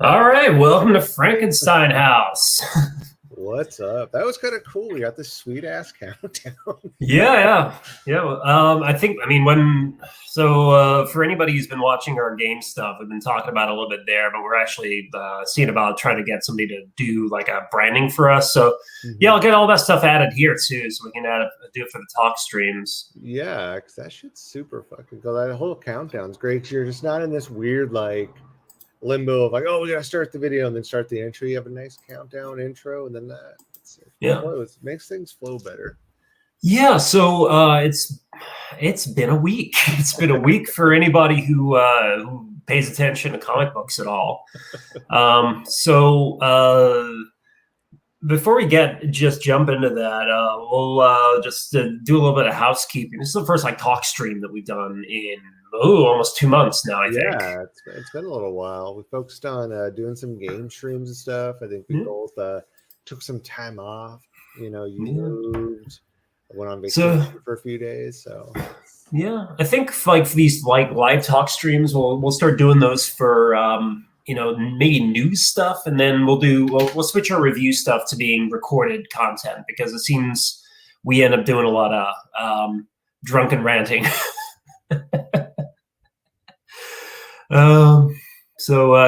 All right, welcome to Frankenstein House. What's up? That was kind of cool. We got this sweet ass countdown. Yeah. I think for anybody who's been watching our game stuff, we've been talking about it a little bit there, but we're actually seeing about trying to get somebody to do like a branding for us. So yeah, Mhm. I'll get all that stuff added here too, so we can do it for the talk streams. Yeah, because that shit's super fucking cool. That whole countdown's great. 'Cause you're just not in this weird like limbo of like, oh, we gotta start the video and then start the intro. You have a nice countdown intro and then that. It Yeah. flows, makes things flow better. Yeah, so it's been a week. It's been a week for anybody who pays attention to comic books at all. So before we just jump into that, we'll just do a little bit of housekeeping. This is the first like talk stream that we've done in almost 2 months now, I think. Yeah, it's been a little while. We focused on doing some game streams and stuff. I think we Yeah. both took some time off. You Yeah. moved. I went on vacation for a few days, so yeah, I think like for these like live talk streams, we'll start doing those for maybe news stuff, and then we'll switch our review stuff to being recorded content because it seems we end up doing a lot of drunken ranting.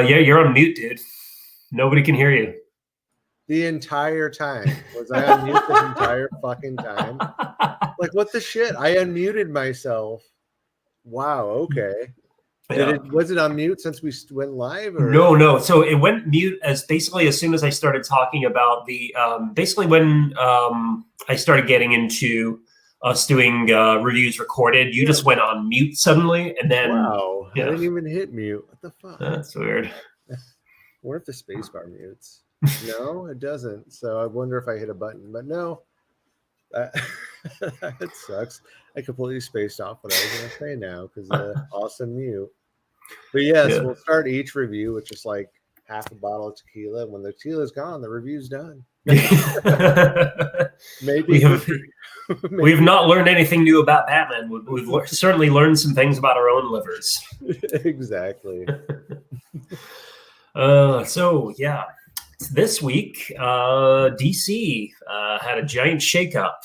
Yeah, you're on mute, dude. Nobody can hear you. the entire time. Was I on mute this entire fucking time? Like, what the shit? I unmuted myself. Wow, okay. Yeah. Was it on mute since we went live? Or? No. So it went mute as soon as I started talking about the basically when I started getting into us doing reviews recorded, you just went on mute suddenly, and then wow, I didn't even hit mute. What the fuck? That's weird. What if the spacebar mutes? No, it doesn't. So I wonder if I hit a button, but no. That sucks. I completely spaced off what I was going to say now because awesome mute. But yes, we'll start each review with just like half a bottle of tequila. When the tequila's gone, the review's done. Maybe we've not learned anything new about Batman. We've certainly learned some things about our own livers. Exactly. So yeah. This week, DC had a giant shakeup.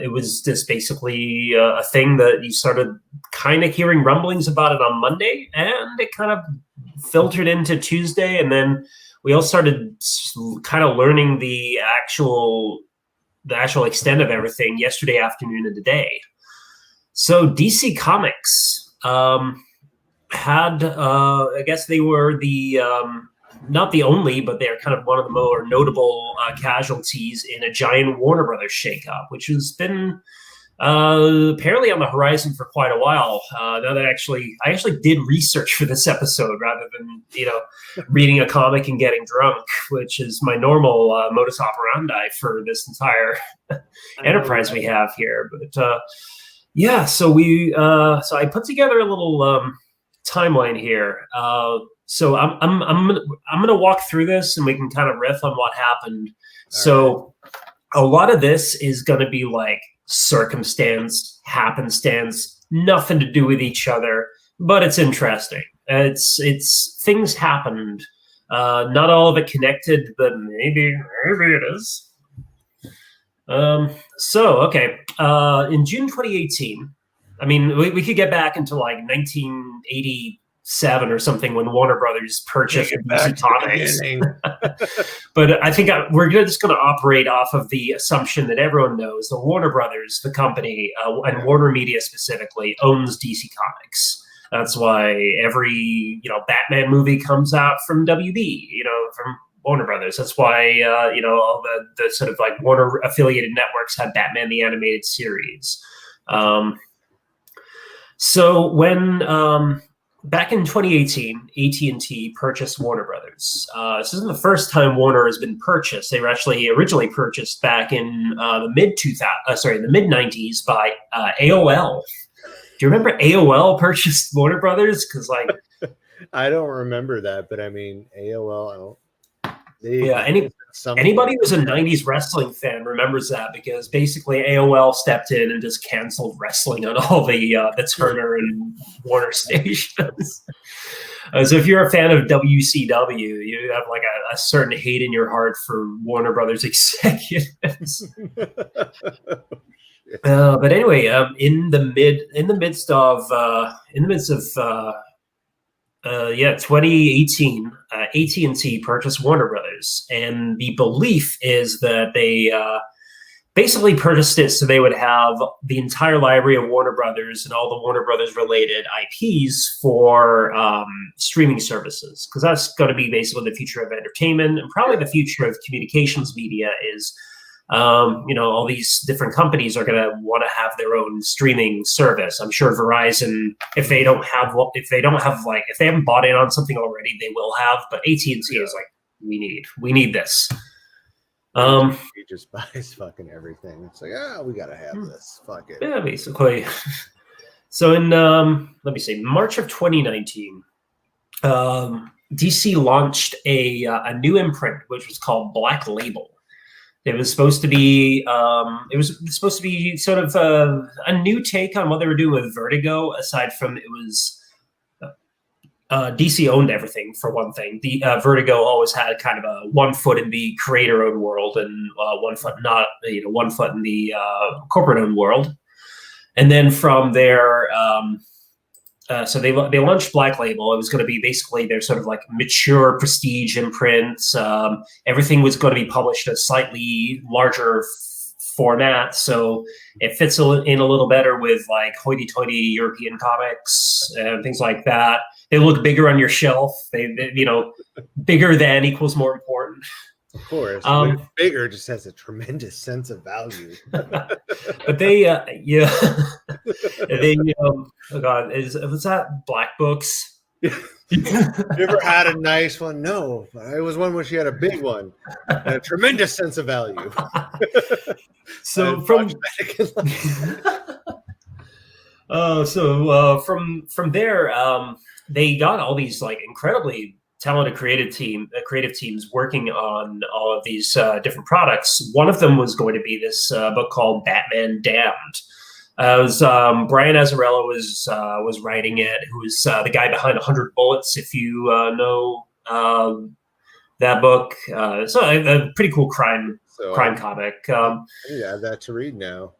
It was just basically a thing that you started kind of hearing rumblings about it on Monday, and it kind of filtered into Tuesday, and then we all started kind of learning the actual extent of everything yesterday afternoon and today. So DC Comics had, I guess they were the not the only, but they're kind of one of the more notable casualties in a giant Warner Brothers shakeup, which has been apparently on the horizon for quite a while. Now that I actually did research for this episode rather than reading a comic and getting drunk, which is my normal modus operandi for this entire enterprise we have here. But yeah, so I put together a little timeline here. So I'm gonna walk through this and we can kind of riff on what happened. So a lot of this is gonna be like circumstance, happenstance, nothing to do with each other, but it's interesting. It's things happened. Not all of it connected, but maybe it is. Okay. In June 2018, I mean, we could get back into like 1987 or something when Warner Brothers purchased DC Comics. But I think we're just going to operate off of the assumption that everyone knows the Warner Brothers, the company, and Warner Media specifically, owns DC Comics. That's why every Batman movie comes out from WB, from Warner Brothers. That's why all the sort of like Warner affiliated networks have Batman the Animated Series. So when back in 2018, AT&T purchased Warner Brothers. This isn't the first time Warner has been purchased. They were actually originally purchased back in the mid 90s by AOL. Do you remember AOL purchased Warner Brothers? Because like, I don't remember that, but I mean AOL. I don't. Anybody who's a 90s wrestling fan remembers that because basically AOL stepped in and just canceled wrestling on all the Turner and Warner stations. So if you're a fan of WCW, you have like a certain hate in your heart for Warner Brothers executives. But anyway, in the midst of 2018, AT&T purchased Warner Brothers, and the belief is that they basically purchased it so they would have the entire library of Warner Brothers and all the Warner Brothers related IPs for streaming services, because that's going to be basically the future of entertainment and probably the future of communications media is, all these different companies are going to want to have their own streaming service. I'm sure Verizon, if they haven't bought in on something already, they will have, but AT&T is like, we need this. He just buys fucking everything. It's like, we gotta have this. Fuck it. Yeah, basically. So in March of 2019, DC launched a new imprint which was called Black Label. It was supposed to be sort of a new take on what they were doing with Vertigo. Aside from it was. DC owned everything, for one thing. The Vertigo always had kind of a 1 foot in the creator-owned world and 1 foot not, 1 foot in the corporate-owned world. And then from there, so they launched Black Label. It was going to be basically their sort of like mature prestige imprint. Everything was going to be published in a slightly larger format, so it fits in a little better with like hoity-toity European comics and things like that. They look bigger on your shelf. They bigger than equals more important. Of course, bigger just has a tremendous sense of value. But they, oh God, was that Black Books? You ever had a nice one? No, it was one where she had a big one and a tremendous sense of value. So from there, they got all these like incredibly talented creative teams working on all of these different products. One of them was going to be this book called Batman Damned. Brian Azzarello was writing it, who was the guy behind 100 Bullets, if you know that book. So a pretty cool crime comic. I need to add that to read now.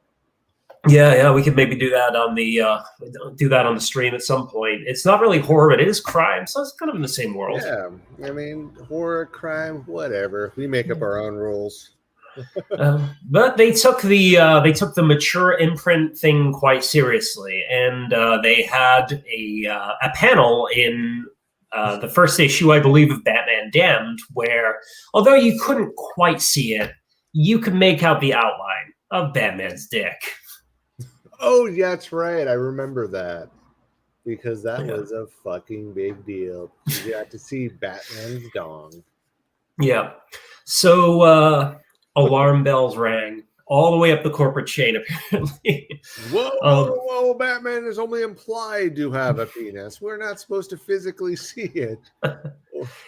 Yeah, we could maybe do that on the stream at some point. It's not really horror, but it is crime, so it's kind of in the same world. Yeah, I mean, horror, crime, whatever. We make up our own rules. But they took the mature imprint thing quite seriously, and they had a panel in the first issue, I believe, of Batman Damned, where although you couldn't quite see it, you could make out the outline of Batman's dick. Oh, yeah, that's right. I remember that because that was a fucking big deal. You got to see Batman's dong. Yeah. So alarm bells rang all the way up the corporate chain, apparently. Whoa, Batman is only implied to have a penis. We're not supposed to physically see it.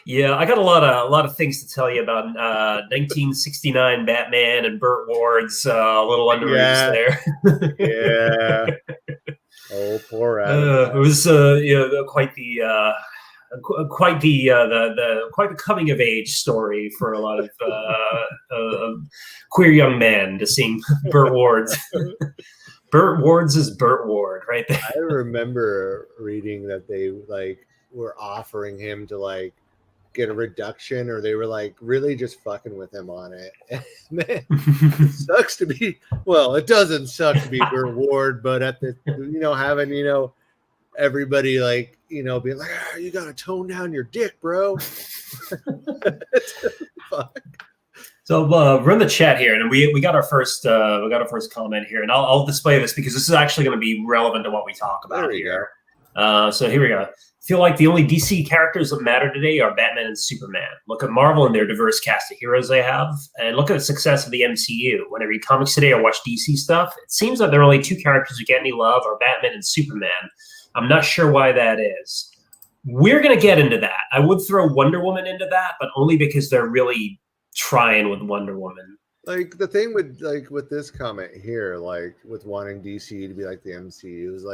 Yeah, I got a lot of things to tell you about 1969 Batman and Burt Ward's little underoos there. Yeah. Oh, poor Adam. It was quite the coming of age story for a lot of queer young men to see Burt Ward's. Burt Ward's is Burt Ward, right there. I remember reading that they were offering him to get a reduction, or they were really just fucking with him on it. Man, it sucks to be. Well, it doesn't suck to be Burt Ward, but at the having everybody being like, you gotta tone down your dick, bro. Fuck. So run the chat here, and we got our first comment here, and I'll display this because this is actually going to be relevant to what we talk about here. So here we go. Feel like the only DC characters that matter today are Batman and Superman. Look at Marvel and their diverse cast of heroes they have, and look at the success of the MCU. When I read comics today or watch DC stuff, it seems like there are only two characters who get any love are Batman and Superman. I'm not sure why that is. We're going to get into that. I would throw Wonder Woman into that, but only because they're really trying with Wonder Woman. The thing with this comment here, with wanting DC to be like the MCU, is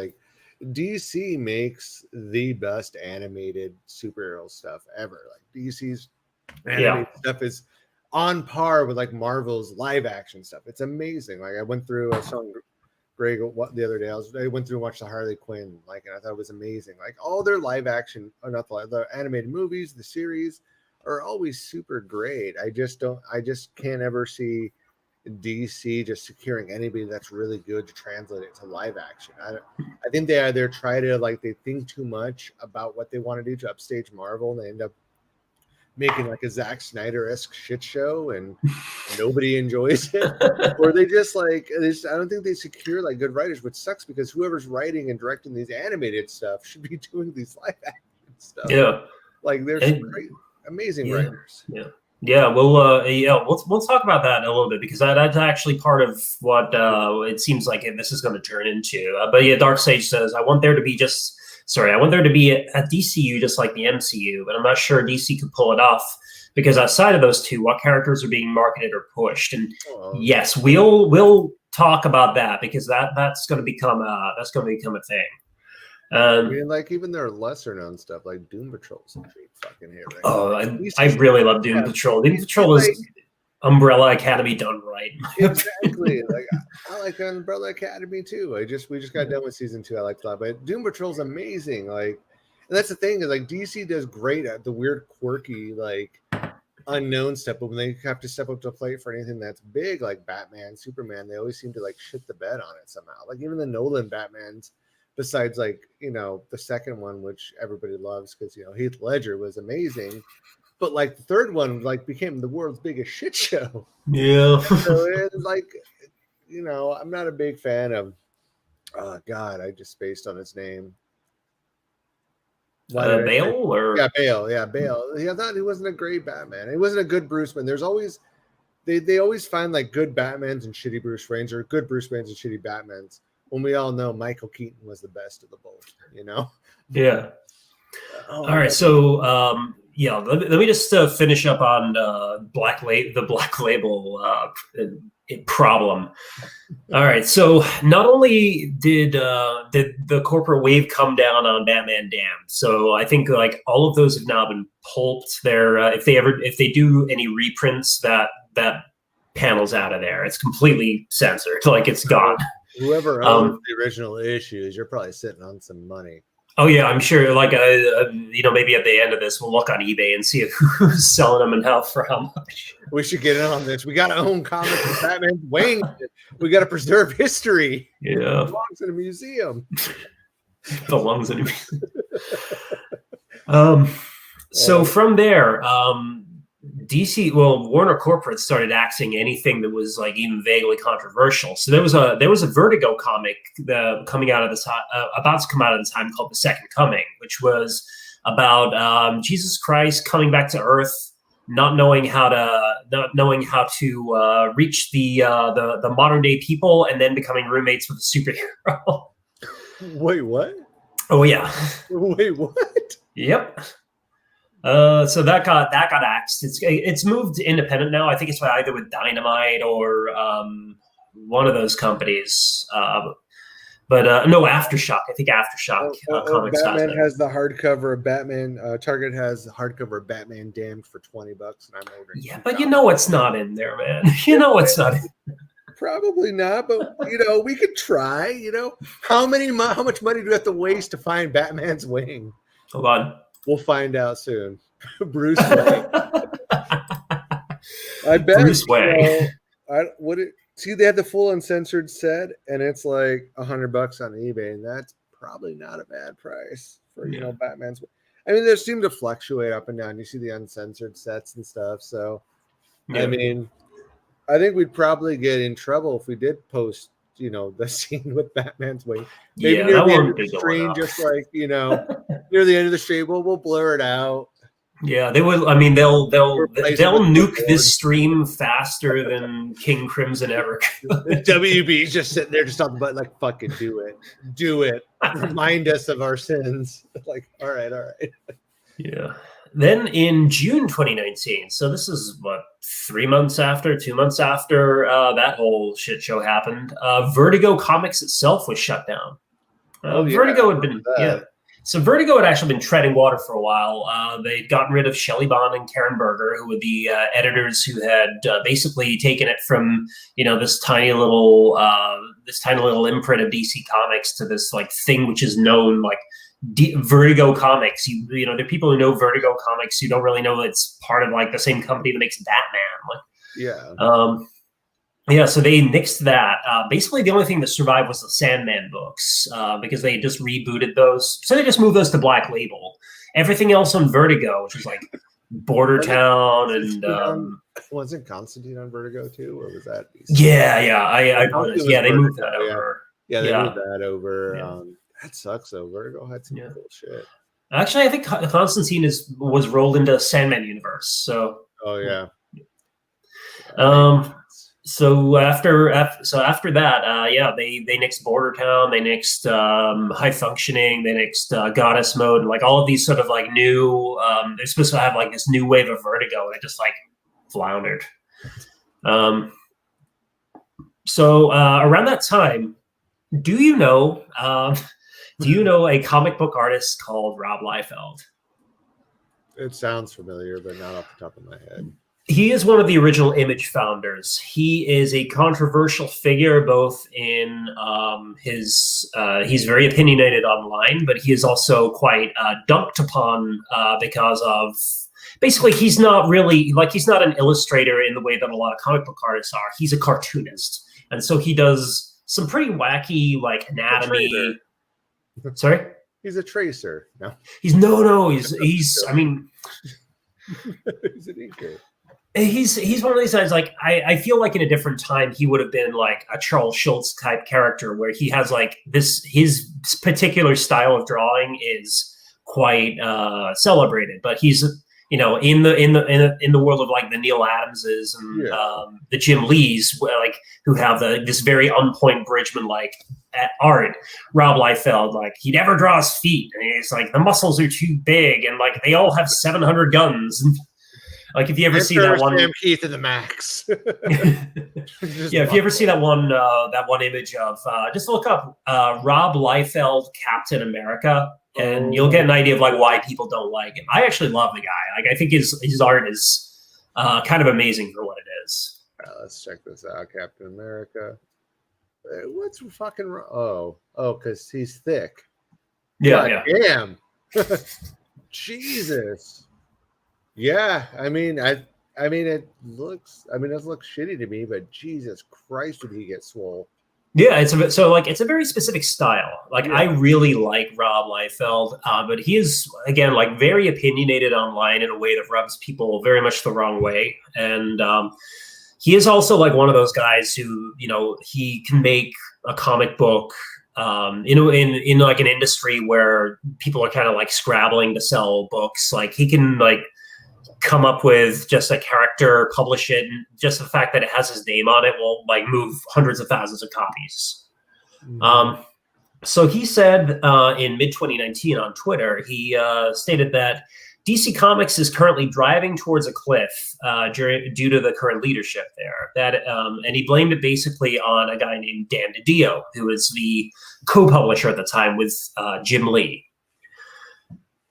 DC makes the best animated superhero stuff ever. Like DC's animated stuff is on par with like Marvel's live action stuff. It's amazing. Like I saw Greg the other day. I went through and watched the Harley Quinn, like, and I thought it was amazing. Like all their live action, or not the animated movies, the series are always super great. I just can't ever see DC just securing anybody that's really good to translate it to live action. I think they either try to they think too much about what they want to do to upstage Marvel, and they end up making like a Zack Snyder-esque shit show and nobody enjoys it. Or they just I don't think they secure like good writers, which sucks because whoever's writing and directing these animated stuff should be doing these live action stuff. Yeah. Like they're some great, amazing writers. Yeah. Yeah, we'll talk about that in a little bit because that's actually part of what it seems like this is going to turn into. But yeah, Dark Sage says, I want there to be a DCU just like the MCU, but I'm not sure DC could pull it off because outside of those two, what characters are being marketed or pushed? And yes, we'll talk about that because that's going to become a thing. I mean, like even their lesser known stuff, like Doom Patrol's a big fucking hit. Right I really love Doom Patrol. Doom Patrol is Umbrella Academy done right. Exactly. Like I like Umbrella Academy too. We just got done with season 2. I liked a lot, but Doom Patrol's amazing. Like, and that's the thing is like DC does great at the weird, quirky, like unknown stuff, but when they have to step up to the plate for anything that's big, like Batman, Superman, they always seem to like shit the bed on it somehow. Like even the Nolan Batmans. Besides, like, you know, the second one, which everybody loves because, you know, Heath Ledger was amazing. But, like, the third one, like, became the world's biggest shit show. Yeah. So it's like, you know, I'm not a big fan of, oh, God, I just spaced on his name. Bale? Yeah, Bale. Yeah, Bale. Yeah, I thought he wasn't a great Batman. He wasn't a good Bruce Wayne. There's always, they always find, like, good Batmans and shitty Bruce Waynes or good Bruce Waynes and shitty Batmans. When we all know Michael Keaton was the best of the both, you know? Yeah. All right. So, let me just finish up on the Black Label problem. All right. So not only did the corporate wave come down on Batman Damned, so I think like all of those have now been pulped. If they do any reprints, that panel's out of there. It's completely censored. Like it's gone. Whoever owns the original issues, you're probably sitting on some money. Oh yeah, I'm sure. Like, maybe at the end of this, we'll look on eBay and see who's selling them and for how much. We should get in on this. We got to own comics with Batman Wayne. We got to preserve history. Yeah, it belongs in a museum. Belongs in a museum. So from there, Warner Corporate started axing anything that was like even vaguely controversial. So there was a Vertigo comic coming out of this about to come out at the time called The Second Coming, which was about Jesus Christ coming back to Earth, not knowing how to reach the modern day people, and then becoming roommates with a superhero. Wait, what? Oh yeah. Wait, what? Yep. So that got axed. It's moved independent now. I think it's either with Dynamite or one of those companies. But no, Aftershock. I think Aftershock Comics. Batman has the hardcover of Batman. Target has the hardcover of Batman Damned for $20, and I'm ordering. Yeah, but you know it's not in there, man. You know it's not in there. Probably not, but you know we could try. You know how much money do we have to waste to find Batman's wing? Hold on. We'll find out soon. Bruce Wayne. I bet Bruce Wayne. See, they had the full uncensored set, and it's like $100 on eBay, and that's probably not a bad price for Batman's. I mean, they seem to fluctuate up and down. You see the uncensored sets and stuff. So, I mean, I think we'd probably get in trouble if we did post, the scene with Batman's wing. Maybe near the end of the stream, just like, near the end of the stream, we'll blur it out. Yeah, they will. I mean, they'll nuke this stream faster than King Crimson ever could. WB's just sitting there, just on the button, like, fucking do it. Remind us of our sins. Like, all right. Yeah. Then in June 2019, so this is 2 months after that whole shit show happened. Vertigo Comics itself was shut down. Oh yeah, Vertigo I had been, remember that. So Vertigo had actually been treading water for a while. They'd gotten rid of Shelley Bond and Karen Berger, who were the editors who had basically taken it from this tiny little imprint of DC Comics to this like thing which is known like Vertigo Comics. There are people who know Vertigo Comics who don't really know it's part of like the same company that makes Batman. Like, Yeah. Yeah, so they nixed that. Basically, the only thing that survived was the Sandman books because they just rebooted those. So they just moved those to Black Label. Everything else on Vertigo, which was like Border Town and wasn't Constantine on Vertigo too, or was that? Yeah, I apologize. Yeah, they moved that over. Yeah, they moved that over. Yeah. That sucks though. Vertigo had some cool shit. Actually, I think Constantine was rolled into Sandman universe. So. Oh yeah. So after that, they nixed Border Town, they nixed High Functioning, they nixed Goddess Mode, and like all of these sort of like new. They're supposed to have like this new wave of Vertigo, and it just like floundered. So around that time, do you know a comic book artist called Rob Liefeld? It sounds familiar, but not off the top of my head. He is one of the original Image founders. He is a controversial figure, both in he's very opinionated online, but he is also quite dunked upon because of basically he's not an illustrator in the way that a lot of comic book artists are. He's a cartoonist, and so he does some pretty wacky like anatomy. Sorry, he's a tracer. No, he's I mean, he's an inker. He's one of these guys. Like I feel like in a different time he would have been like a Charles Schultz type character, where he has like his particular style of drawing is quite celebrated. But he's in the world of like the Neil Adamses and the Jim Lees, like who have this very on-point Bridgman like art. Rob Liefeld, like he never draws feet, and it's like the muscles are too big, and like they all have 700 guns. Like if you ever see that one, Sam Keith and the Max. Yeah, if you ever see that one image of, just look up Rob Liefeld Captain America, and you'll get an idea of like why people don't like him. I actually love the guy. Like I think his art is kind of amazing for what it is. Let's check this out, Captain America. What's fucking wrong? Oh, because he's thick. Yeah, Damn. Jesus. Yeah, it looks shitty to me, but Jesus Christ, did he get swole? Yeah, it's a very specific style. Like I really like Rob Liefeld, but he is again like very opinionated online in a way that rubs people very much the wrong way, and he is also like one of those guys who he can make a comic book. In like an industry where people are kind of like scrabbling to sell books, like he can like come up with just a character, publish it, and just the fact that it has his name on it will like move hundreds of thousands of copies. Mm-hmm. So he said in mid-2019 on Twitter, he stated that DC Comics is currently driving towards a cliff due to the current leadership there. And he blamed it basically on a guy named Dan DiDio, who was the co-publisher at the time with Jim Lee.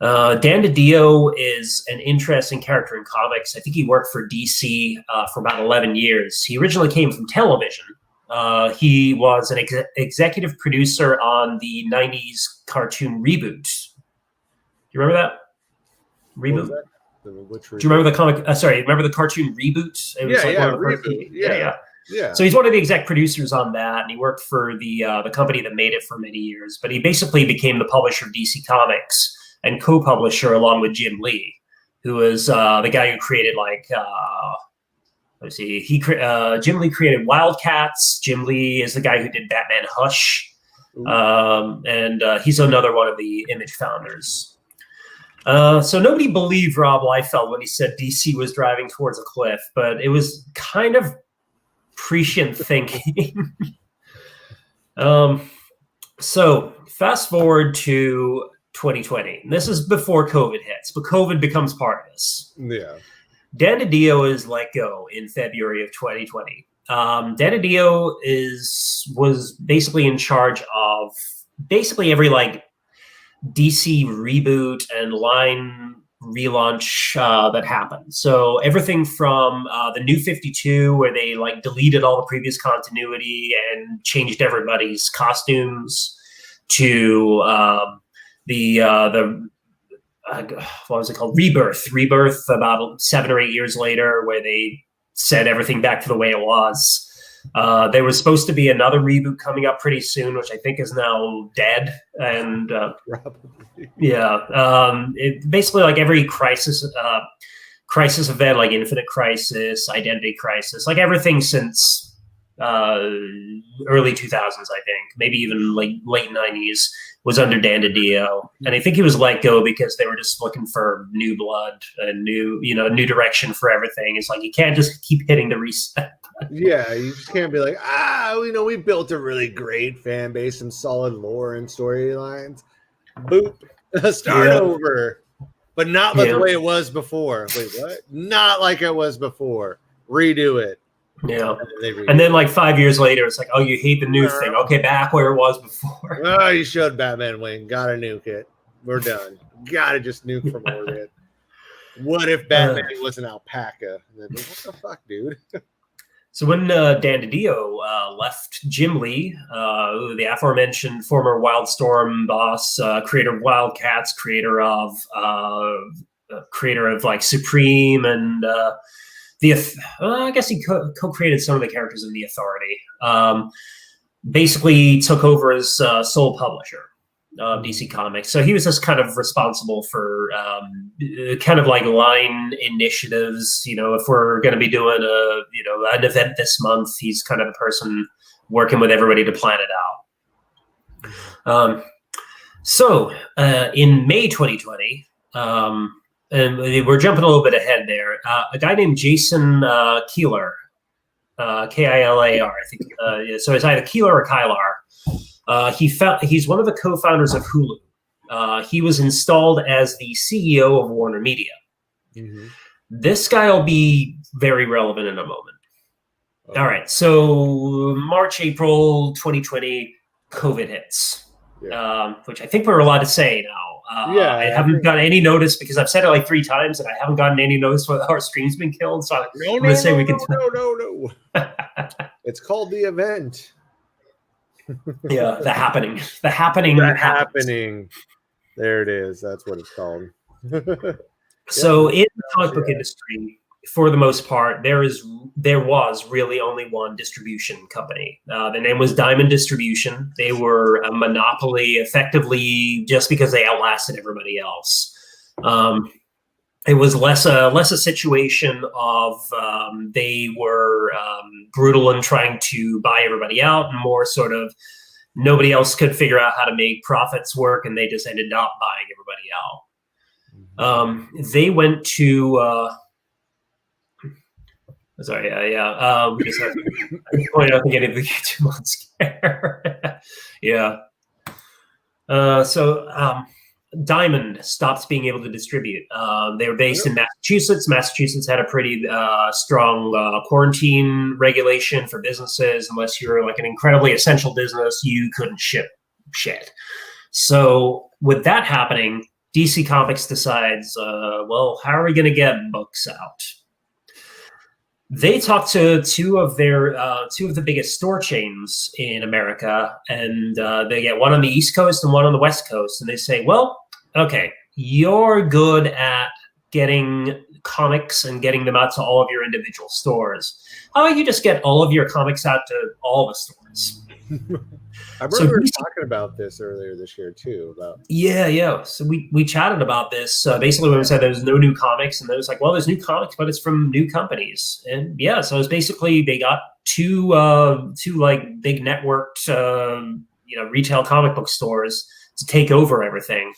Dan DiDio is an interesting character in comics. I think he worked for DC for about 11 years. He originally came from television. He was an executive producer on the 90s cartoon Reboot. Do you remember that? Reboot? Which Do you remember the comic? Remember the cartoon Reboot? It was Reboot. Yeah. So he's one of the exec producers on that, and he worked for the company that made it for many years. But he basically became the publisher of DC Comics and co-publisher along with Jim Lee, who is the guy who created like Jim Lee created Wildcats. Jim Lee is the guy who did Batman Hush, and he's another one of the Image founders. So nobody believed Rob Liefeld when he said DC was driving towards a cliff, but it was kind of prescient thinking. So fast forward to 2020. This is before COVID hits, but COVID becomes part of this. Yeah. Dan DiDio is let go in February of 2020. Dan DiDio was basically in charge of basically every like DC reboot and line relaunch that happened. So everything from the New 52, where they like deleted all the previous continuity and changed everybody's costumes, to the what was it called? Rebirth about 7 or 8 years later, where they set everything back to the way it was. There was supposed to be another reboot coming up pretty soon, which I think is now dead. And it basically like every crisis event, like Infinite Crisis, Identity Crisis, like everything since early 2000s, I think, maybe even like late 90s, was under Dan DiDio. And I think he was let go because they were just looking for new blood and new direction for everything. It's like, you can't just keep hitting the reset. Yeah, you just can't be like, we built a really great fan base and solid lore and storylines. Boop, start over. But not like the way it was before. Wait, what? Not like it was before. Redo it. Yeah. And then like 5 years later, it's like, oh, you hate the new thing. Okay, back where it was before. Oh, you showed Batman Wing. Gotta nuke it. We're done. Gotta just nuke from orbit. What if Batman was an alpaca? And then, what the fuck, dude? So when Dan DiDio left Jim Lee, the aforementioned former Wildstorm boss, creator of Wildcats, creator of like Supreme, and I guess he co-created some of the characters in The Authority. Basically took over as sole publisher of DC Comics. So he was just kind of responsible for kind of like line initiatives. If we're going to be doing an event this month, he's kind of the person working with everybody to plan it out. So in May 2020, and we're jumping a little bit ahead there, a guy named Jason Keeler, Kilar, I think. So it's either Keeler or Kylar. He's one of the co-founders of Hulu. He was installed as the CEO of Warner Media. Mm-hmm. This guy will be very relevant in a moment. Oh. All right. So March, April 2020, COVID hits, which I think we're allowed to say now. I haven't gotten any notice because I've said it like 3 times and I haven't gotten any notice where our stream's been killed. So I'm going to say we can. No. It's called The Event. Yeah, the happening. The happening. There it is. That's what it's called. So in the comic book industry, for the most part, there was really only one distribution company. The name was Diamond Distribution. They were a monopoly, effectively, just because they outlasted everybody else. It was less a situation of they were brutal in trying to buy everybody out, and more sort of nobody else could figure out how to make profits work, and they just ended up buying everybody out. They went to we just have to point out again if we get too much scare. Yeah. So Diamond stopped being able to distribute. They were based in Massachusetts. Massachusetts had a pretty strong quarantine regulation for businesses. Unless you were like an incredibly essential business, you couldn't ship shit. So with that happening, DC Comics decides, how are we going to get books out? They talked to two of the biggest store chains in America, and they get one on the East Coast and one on the West Coast. And they say, well, okay, you're good at getting comics and getting them out to all of your individual stores. How about you just get all of your comics out to all the stores? I remember talking about this earlier this year too. So we chatted about this. Basically, when we said there's no new comics, and there's like, well, there's new comics, but it's from new companies. And so it's basically they got two like big networked retail comic book stores to take over everything.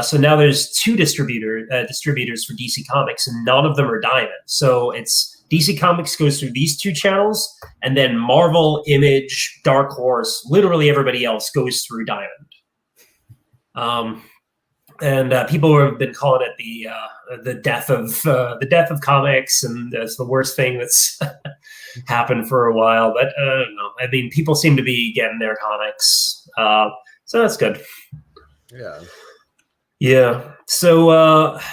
So now there's 2 distributors for DC Comics, and none of them are Diamond. So it's DC Comics goes through these 2 channels, and then Marvel, Image, Dark Horse, literally everybody else goes through Diamond. And people have been calling it the death of comics, and that's the worst thing that's happened for a while. But I don't know. I mean, people seem to be getting their comics. So that's good. Yeah. Yeah. So,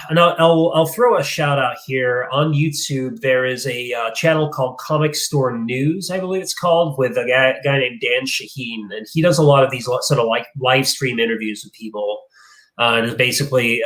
and I'll throw a shout out here on YouTube. There is a channel called Comic Store News, I believe it's called, with a guy named Dan Shaheen, and he does a lot of these sort of like live stream interviews with people. And it's basically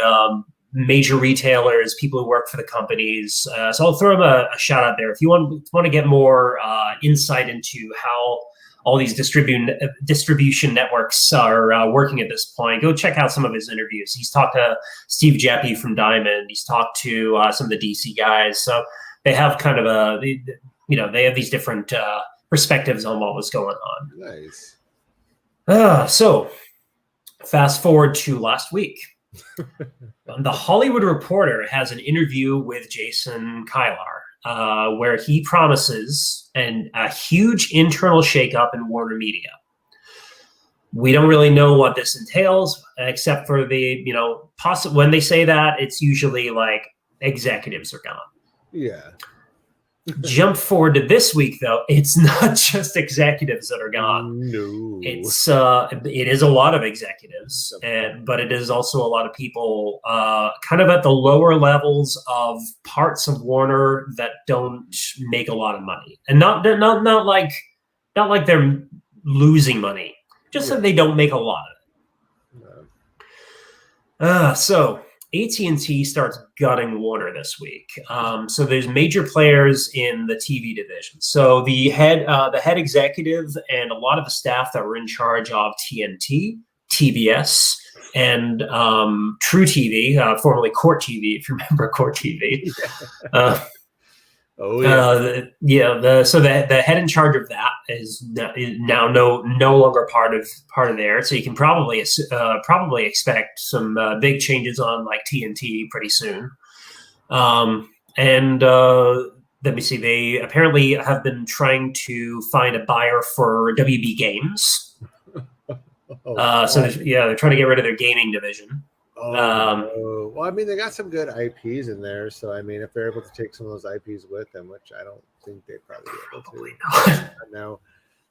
major retailers, people who work for the companies. So I'll throw him a shout out there if you want to get more insight into how all these distribution networks are working at this point. Go check out some of his interviews. He's talked to Steve Jeppe from Diamond. He's talked to some of the DC guys. So they have kind of they have these different perspectives on what was going on. Nice. So fast forward to last week. The Hollywood Reporter has an interview with Jason Kilar, where he promises a huge internal shakeup in Warner Media. We don't really know what this entails, except for the, when they say that, it's usually like executives are gone. Yeah. Jump forward to this week, though. It's not just executives that are gone. No. It is a lot of executives, but it is also a lot of people kind of at the lower levels of parts of Warner that don't make a lot of money, and not like they're losing money, just that they don't make a lot of it. So AT&T starts gutting Warner this week. So there's major players in the TV division. So the head executive and a lot of the staff that were in charge of TNT, TBS, and True TV, formerly Court TV, if you remember Court TV. Oh yeah. So the head in charge of that is now no longer part of there. So you can probably expect some big changes on like TNT pretty soon. And let me see. They apparently have been trying to find a buyer for WB Games. So they're trying to get rid of their gaming division. Well, I mean, they got some good IPs in there, so I mean, if they're able to take some of those IPs with them, which I don't think they probably not. No,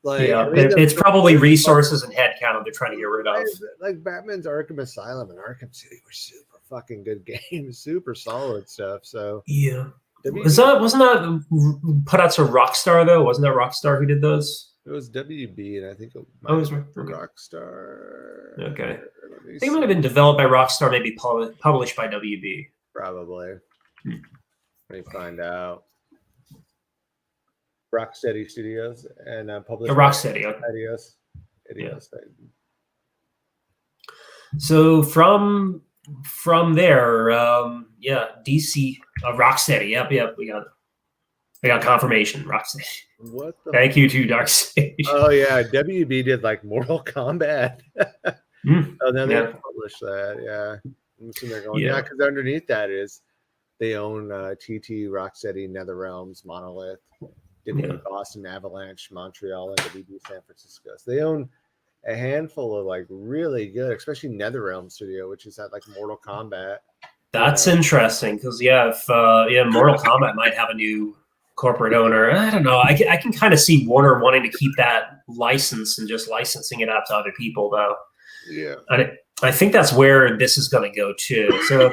it's probably resources and headcount they're trying to get rid of. Like Batman's Arkham Asylum and Arkham City were super fucking good games, super solid stuff. So yeah, wasn't that put out to Rockstar though? Wasn't that Rockstar who did those? It was WB, and I think it was Rockstar. Okay. I think it might have been developed by Rockstar, maybe published by WB. Probably. Let me find out. Rocksteady Studios and published. Rocksteady. Adios. Yeah. So from there, DC, Rocksteady. Yep, we got confirmation. Rocksteady. What? Thank you to Darkseid. Oh yeah, WB did like Mortal Kombat. Oh, then they published that. Yeah, I'm assuming they're going. Yeah, because underneath that is they own TT, Rocksteady, NetherRealms, Monolith, Boston, Avalanche, Montreal, and WB San Francisco. So they own a handful of like really good, especially NetherRealm Studio, which is at like Mortal Kombat. That's interesting because Mortal Kombat might have a new corporate owner. I don't know. I can kind of see Warner wanting to keep that license and just licensing it out to other people, though. Yeah, and I think that's where this is going to go too. So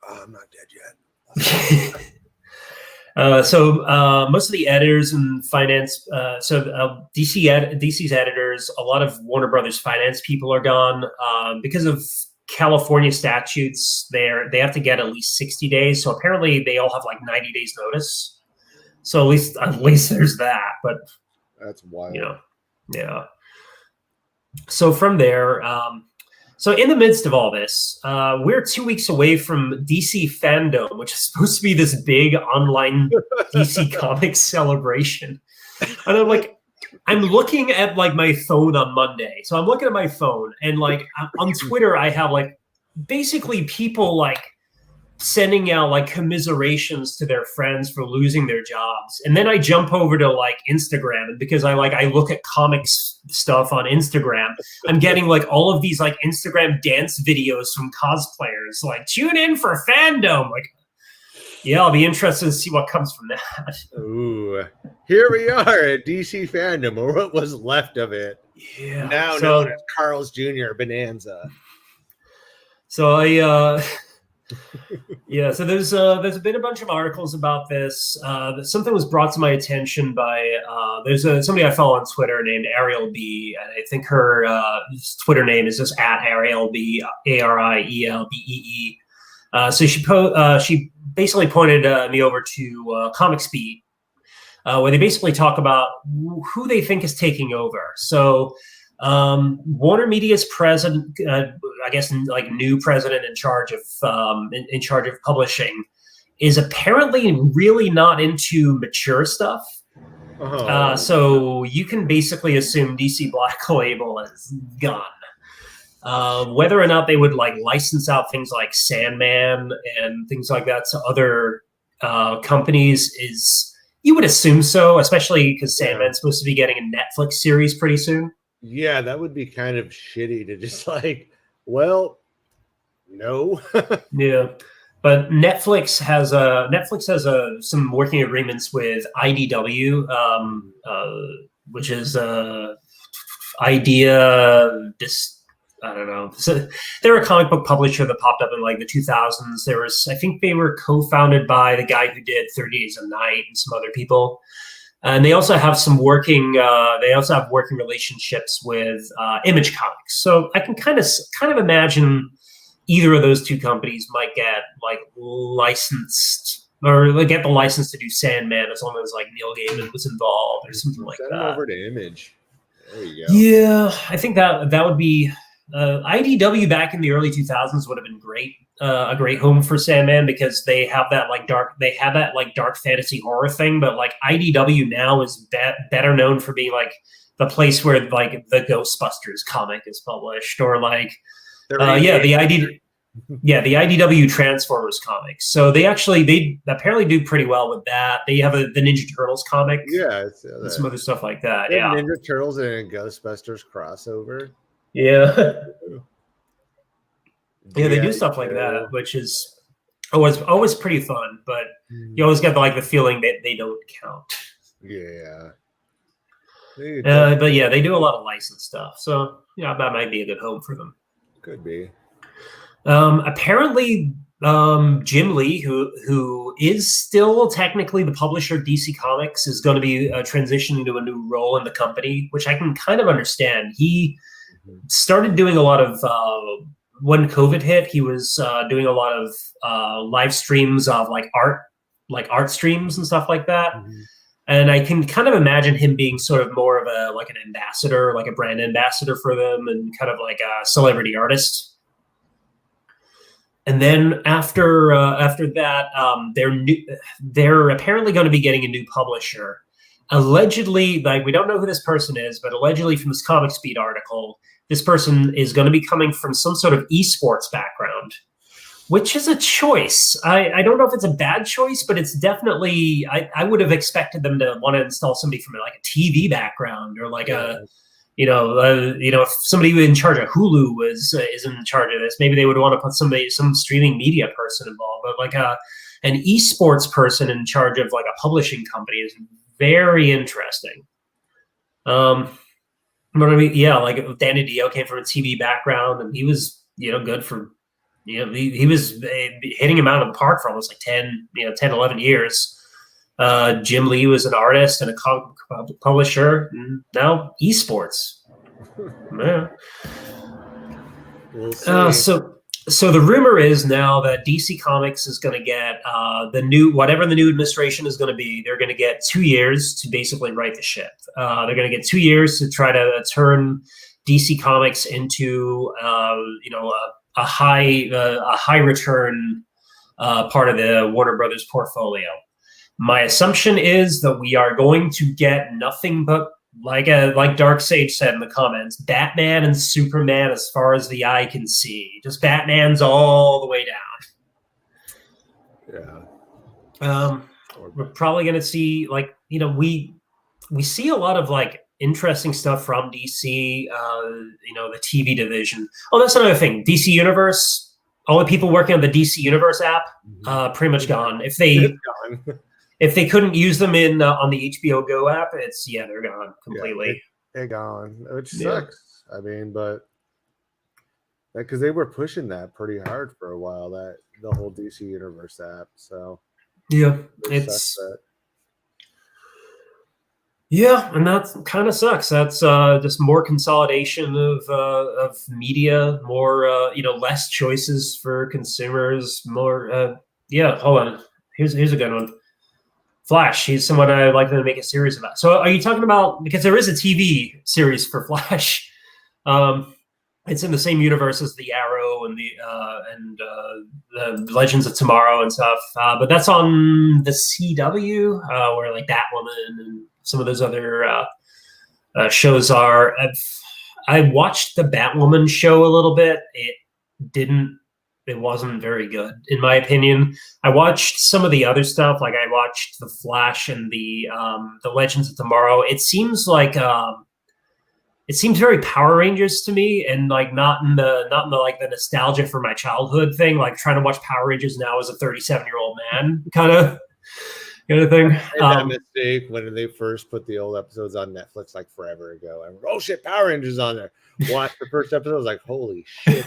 I'm not dead yet. Most of the editors and finance, DC's editors, a lot of Warner Brothers finance people are gone because of California statutes. They have to get at least 60 days. So apparently they all have like 90 days notice. So at least there's that. But that's wild. Yeah. So from there, so in the midst of all this, we're 2 weeks away from DC Fandom, which is supposed to be this big online DC Comics celebration. And I'm looking at like my phone on Monday. So I'm looking at my phone and like on Twitter, I have like basically people like sending out like commiserations to their friends for losing their jobs. And then I jump over to like Instagram, and because I look at comics stuff on Instagram, I'm getting like all of these like Instagram dance videos from cosplayers, like tune in for Fandom. Like, yeah, I'll be interested to see what comes from that. Ooh, here we are at DC Fandom, or what was left of it. Yeah. Now known as Carl's Jr. Bonanza. So I yeah, so there's been a bunch of articles about this. Something was brought to my attention by there's somebody I follow on Twitter named Ariel B, and I think her Twitter name is just at Ariel B, ARIELBEE. So she basically pointed me over to Comic Speed, where they basically talk about who they think is taking over. So Warner Media's president, I guess, like new president in charge of publishing, is apparently really not into mature stuff. So you can basically assume DC Black Label is gone. Whether or not they would like license out things like Sandman and things like that to other companies is, you would assume so, especially because Sandman's supposed to be getting a Netflix series pretty soon. Yeah, that would be kind of shitty to just like, well, no. Yeah, but Netflix has some working agreements with IDW, which is idea. I don't know. So they're a comic book publisher that popped up in like the 2000s. I think they were co-founded by the guy who did 30 Days a Night and some other people. And they also have some working relationships with Image Comics. So I can kind of imagine either of those two companies might get like licensed, or like get the license to do Sandman, as long as like Neil Gaiman was involved or something like that. Send them over to Image. There you go. Yeah, I think that would be IDW back in the early 2000s would have been great. A great home for Sandman, because they have that dark fantasy horror thing, but like IDW now is better known for being like the place where like the Ghostbusters comic is published, or like the IDW Transformers comics. So they apparently do pretty well with that. They have the Ninja Turtles comic, and some other stuff like that. Yeah, Ninja Turtles and a Ghostbusters crossover. Yeah. Yeah, they do stuff like that, which is always pretty fun. But you always get the feeling that they don't count. Yeah. But yeah, they do a lot of licensed stuff, so yeah, that might be a good home for them. Could be. Apparently, Jim Lee, who is still technically the publisher of DC Comics, is going to be transitioning to a new role in the company, which I can kind of understand. He started doing a lot of. When COVID hit, he was doing a lot of live streams of art streams and stuff like that. Mm-hmm. And I can kind of imagine him being sort of more of an ambassador, like a brand ambassador for them, and kind of like a celebrity artist. And then after that, they're apparently going to be getting a new publisher. Allegedly, like, we don't know who this person is, but allegedly from this Comic Speed article, this person is going to be coming from some sort of esports background, which is a choice. I don't know if it's a bad choice, but it's definitely, I would have expected them to want to install somebody from like a TV background, or like if somebody in charge of Hulu is in charge of this, maybe they would want to put some streaming media person involved. But like an esports person in charge of like a publishing company is very interesting. But I mean, yeah, like Danny Dio came from a TV background, and he was, good for, he was hitting him out of the park for almost like 10, 11 years. Jim Lee was an artist and a comic publisher, and now esports. Yeah. We'll see. So the rumor is now that DC Comics is going to get whatever the new administration is going to be. They're going to get 2 years to basically right the ship. They're going to get 2 years to try to turn DC Comics into a high return part of the Warner Brothers portfolio. My assumption is that we are going to get nothing but, like Darkseid said in the comments, Batman and Superman as far as the eye can see. Just Batman's all the way down. Yeah. We're probably going to see, we see a lot of interesting stuff from DC. The TV division. Oh, that's another thing. DC Universe. All the people working on the DC Universe app, pretty much gone. If they couldn't use them on the HBO Go app, they're gone completely. it gone, which Yeah. sucks. I mean, but because they were pushing that pretty hard for a while, that the whole DC Universe app. So Yeah. it sucks It's that. Yeah, and that kind of sucks. That's just more consolidation of media, more less choices for consumers, more. Yeah, hold on. Here's a good one. Flash. He's someone I'd like to make a series about. So, are you talking about, because there is a TV series for Flash? Um, it's in the same universe as the Arrow and the Legends of Tomorrow and stuff. But that's on the CW, where like Batwoman and some of those other shows are. I watched the Batwoman show a little bit. Didn't. It wasn't very good, in my opinion. I watched some of the other stuff, like I watched the Flash and the Legends of Tomorrow. It seems very Power Rangers to me, and like not in the like the nostalgia for my childhood thing, like trying to watch Power Rangers now as a 37-year-old man kind of thing. I made that mistake when they first put the old episodes on Netflix like forever ago. And oh shit, Power Rangers on there. Watched the first episode, I was like, holy shit.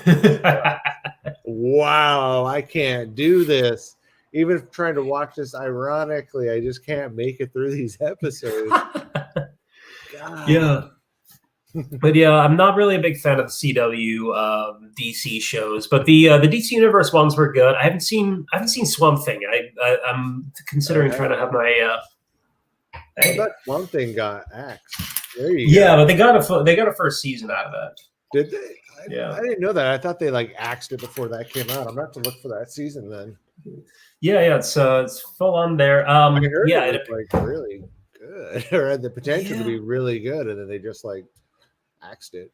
Wow, I can't do this. Even if trying to watch this ironically, I just can't make it through these episodes. God. Yeah. But yeah, I'm not really a big fan of the CW DC shows, but the DC Universe ones were good. I haven't seen Swamp Thing. I'm considering trying to have my. I thought Swamp Thing got axed. There you Yeah, go. but they got a first season out of that. Did they? Yeah. I didn't know that. I thought they like axed it before that came out. I'm gonna have to look for that season then. Yeah, it's full on there. I heard Yeah, it was like really good, or had the potential to be really good, and then they just like axed it.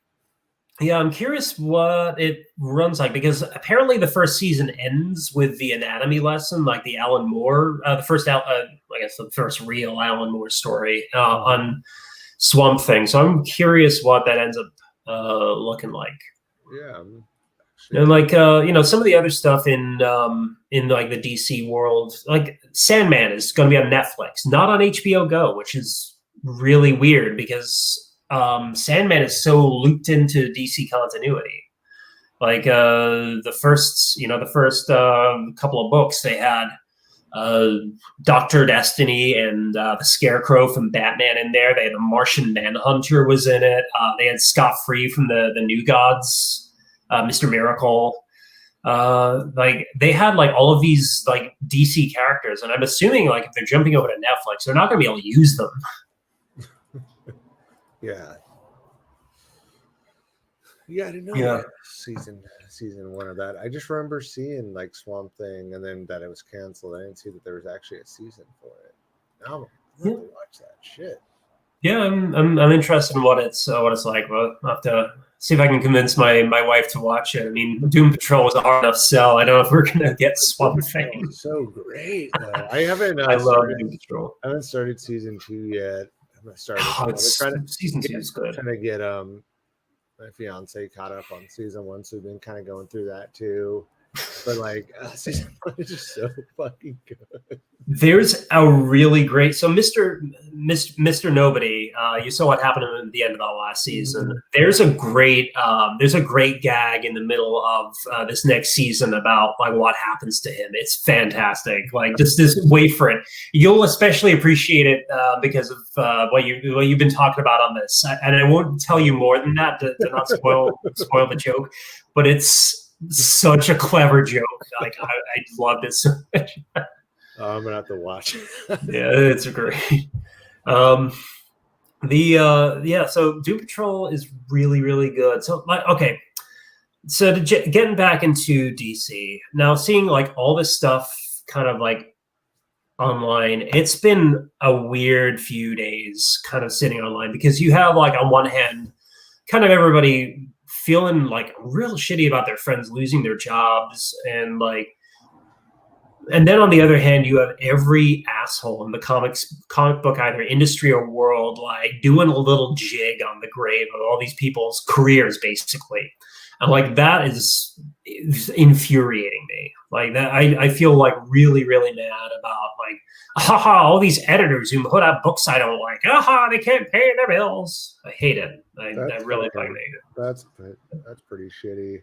Yeah, I'm curious what it runs like, because apparently the first season ends with the anatomy lesson, like the Alan Moore, I guess the first real Alan Moore story on Swamp Thing. So I'm curious what that ends up looking like. Yeah. And like some of the other stuff in like the DC world, like Sandman is going to be on Netflix, not on HBO Go, which is really weird because Sandman is so looped into DC continuity. Like the first couple of books, they had Doctor Destiny and the Scarecrow from Batman in there. They had the Martian Manhunter was in it. They had Scott Free from the New Gods. Mr. Miracle, like they had like all of these like DC characters, and I'm assuming like if they're jumping over to Netflix, they're not going to be able to use them. Yeah, I didn't know that season one of that. I just remember seeing like Swamp Thing, and then that it was canceled. I didn't see that there was actually a season for it. Now I'm going to watch that shit. Yeah, I'm interested in what it's like. Well, I'll have to see if I can convince my wife to watch it. I mean, Doom Patrol was a hard enough sell. I don't know if we're gonna get Swamp Thing. So great, though. I haven't. I love Doom Patrol. I haven't started season 2 yet. I'm gonna start. Season 2 is good. Trying to get my fiance caught up on season 1, so we've been kind of going through that too. But like season 1 is just so fucking good. There's a really great Mr. Nobody. You saw what happened at the end of the last season. Mm-hmm. There's a great gag in the middle of this next season about like what happens to him. It's fantastic. Like just wait for it. You'll especially appreciate it because of what you've been talking about on this. And I won't tell you more than that to not spoil the joke. But it's such a clever joke. Like I loved it so much. I'm gonna have to watch it. Yeah, it's great. So Doom Patrol is really, really good. So okay, so getting back into DC now, seeing like all this stuff kind of like online, it's been a weird few days kind of sitting online, because you have like on one hand kind of everybody feeling like real shitty about their friends losing their jobs, and like And then on the other hand, you have every asshole in the comic book, either industry or world, like doing a little jig on the grave of all these people's careers, basically. And like that is infuriating me. Like that, I feel like really, really mad about like, haha, all these editors who put out books I don't like. Haha, they can't pay their bills. I hate it. I really fucking hate it. That's pretty shitty.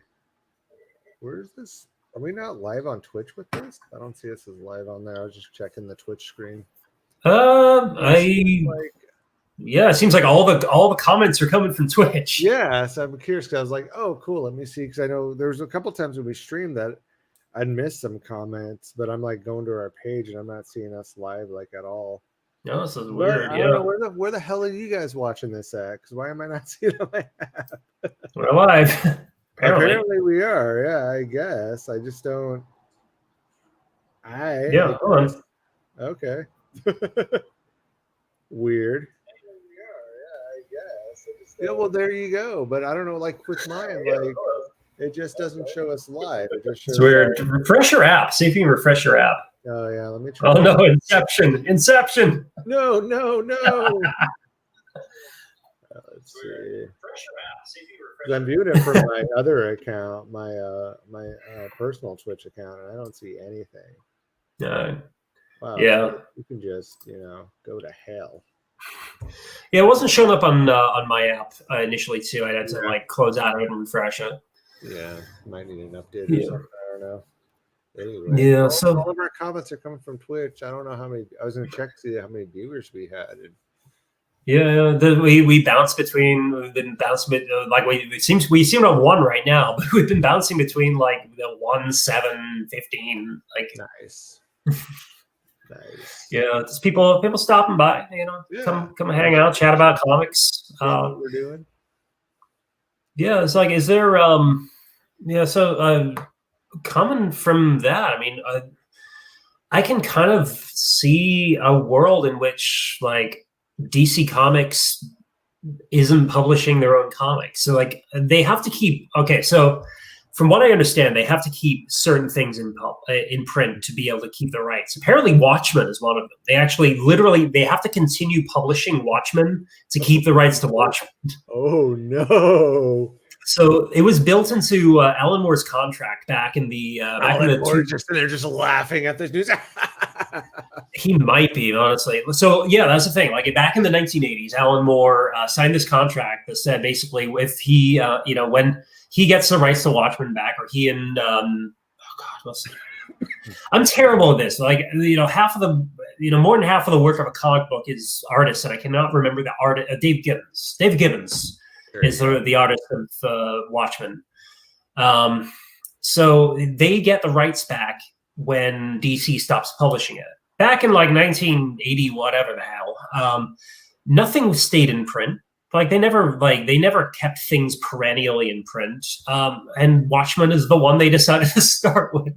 Where's this? Are we not live on Twitch with this? I don't see us as live on there. I was just checking the Twitch screen. Yeah, it seems like all the comments are coming from Twitch. Yeah, so I'm curious because I was like, oh, cool. Let me see, because I know there's a couple times when we streamed that I'd missed some comments, but I'm like going to our page and I'm not seeing us live like at all. No, this is weird. I don't know where the hell are you guys watching this at? Because why am I not seeing it on my app? We're live. Apparently we are. Yeah, I guess. I just don't. Hold on. Okay. Weird. Yeah, well, there you go. But I don't know, like with mine, like it just doesn't show us live. It just shows. It's weird. Refresh your app. See if you can refresh your app. Oh yeah, let me try. Oh no, Inception. No. Let's see. Refresh your app. See if you refresh. I'm viewing it from my other account, my personal Twitch account, and I don't see anything. Wow. Yeah. You can just go to hell. Yeah, it wasn't showing up on my app initially too. I had to like close out of it and refresh it. Yeah, might need an update or something. I don't know. Anyway, yeah. All of our comments are coming from Twitch. I don't know how many. I was going to check to see how many viewers we had. Yeah, we bounce between. We've been bouncing like we seem to have one right now, but we've been bouncing between like the 1, 7, 15. Like nice. Nice. Yeah, just people stopping by, come hang out, chat about comics. What we're doing. Yeah, it's like, is there so coming from that, I mean, I can kind of see a world in which like DC Comics isn't publishing their own comics. So like they have to keep so from what I understand, they have to keep certain things in print to be able to keep the rights. Apparently, Watchmen is one of them. They actually, literally, they have to continue publishing Watchmen to keep the rights to Watchmen. Oh no! So it was built into Alan Moore's contract back in the they're just laughing at this news. He might be, honestly. So yeah, that's the thing. Like back in the 1980s, Alan Moore signed this contract that said basically if he, when he gets the rights to Watchmen back, or he and I'm terrible at this. Like half of the, more than half of the work of a comic book is artists, and I cannot remember the artist. Dave Gibbons. Dave Gibbons is the artist of Watchmen. So they get the rights back when DC stops publishing it. Back in like 1980, whatever the hell, nothing stayed in print. Like they never kept things perennially in print. And Watchmen is the one they decided to start with.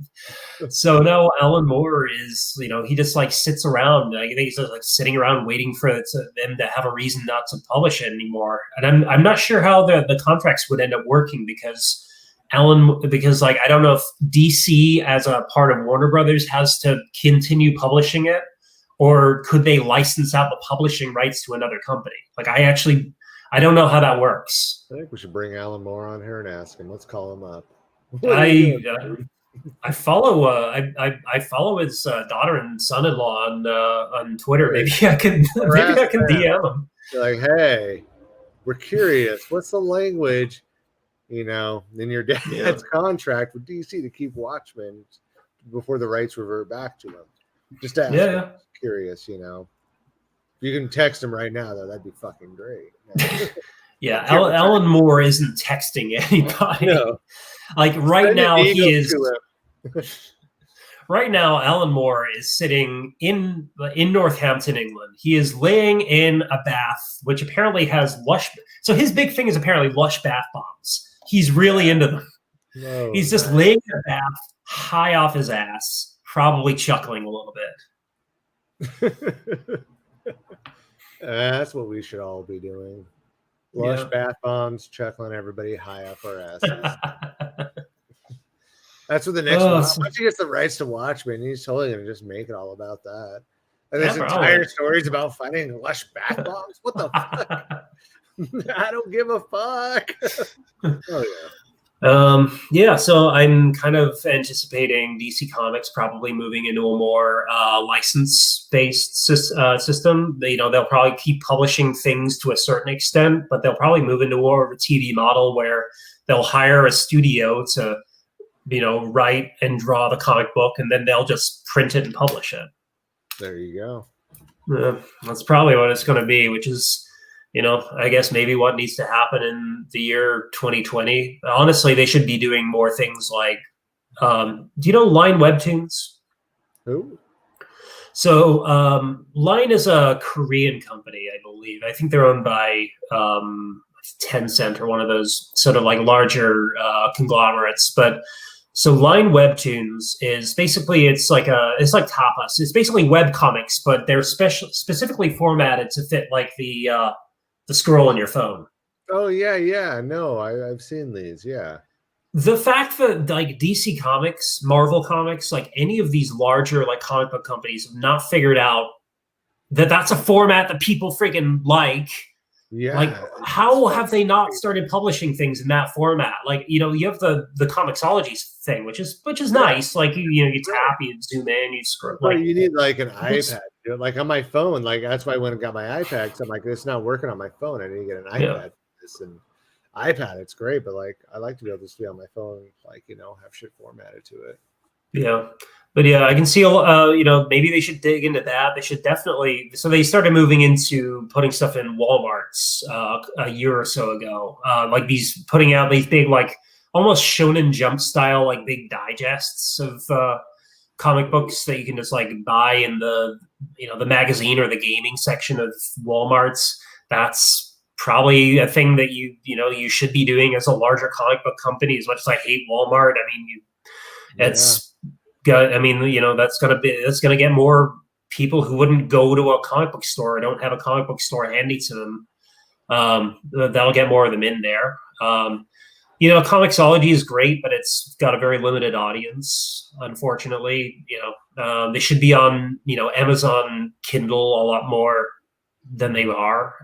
So now Alan Moore is, he just like sits around. I think he's just like sitting around waiting for them to have a reason not to publish it anymore. And I'm not sure how the contracts would end up working because I don't know if DC as a part of Warner Brothers has to continue publishing it, or could they license out the publishing rights to another company? Like I don't know how that works. I think we should bring Alan Moore on here and ask him. Let's call him up. I follow I follow his daughter and son-in-law on Twitter. Maybe I can DM him. Like, hey, we're curious. What's the language? In your dad's contract with DC to keep Watchmen before the rights revert back to him. Just ask. Yeah. Curious, If you can text him right now, though, that'd be fucking great. Yeah, Alan Moore isn't texting anybody. No. Like right now, he is. Right now, Alan Moore is sitting in Northampton, England. He is laying in a bath, which apparently has lush. So his big thing is apparently lush bath bombs. He's really into them. No, he's just laying in a bath, high off his ass, probably chuckling a little bit. That's what we should all be doing. Lush bath bombs, chuckling everybody high off our asses. That's what the next one. Once he gets the rights to Watchmen, he's totally gonna just make it all about that. And this entire story is about finding lush bath bombs. What the fuck? I don't give a fuck. Oh yeah. So I'm kind of anticipating DC Comics probably moving into a more license-based system. They'll probably keep publishing things to a certain extent, but they'll probably move into more of a TV model where they'll hire a studio to, write and draw the comic book, and then they'll just print it and publish it. There you go. That's probably what it's going to be, which is, I guess maybe what needs to happen in the year 2020. Honestly, they should be doing more things like, do you know Line Webtoons? Who? So Line is a Korean company, I believe. I think they're owned by Tencent or one of those sort of like larger conglomerates. But so Line Webtoons is basically it's like Tapas. It's basically web comics, but they're specifically formatted to fit like the scroll on your phone. Oh yeah. No, I've seen these. Yeah. The fact that like DC Comics, Marvel Comics, like any of these larger like comic book companies have not figured out that that's a format that people freaking like. Yeah. Like, how have they not started publishing things in that format? Like, you have the Comixology thing, which is nice. Like, you tap, you zoom in, you scroll. Like, you need like an iPad. Like on my phone, like that's why I went and got my iPad. So I'm like, it's not working on my phone. I need to get an iPad for this. And iPad, it's great, but like I like to be able to just be on my phone, like have shit formatted to it. Yeah. But yeah, I can see, maybe they should dig into that. They should definitely. So they started moving into putting stuff in Walmarts a year or so ago, like putting out these big, like almost Shonen Jump style, like big digests of comic books that you can just like buy in the magazine or the gaming section of Walmarts. That's probably a thing that you should be doing as a larger comic book company. As much as I hate Walmart, I mean, it's. I mean, that's gonna get more people who wouldn't go to a comic book store or don't have a comic book store handy to them. That'll get more of them in there. Comixology is great, but it's got a very limited audience. Unfortunately, they should be on Amazon Kindle a lot more than they are.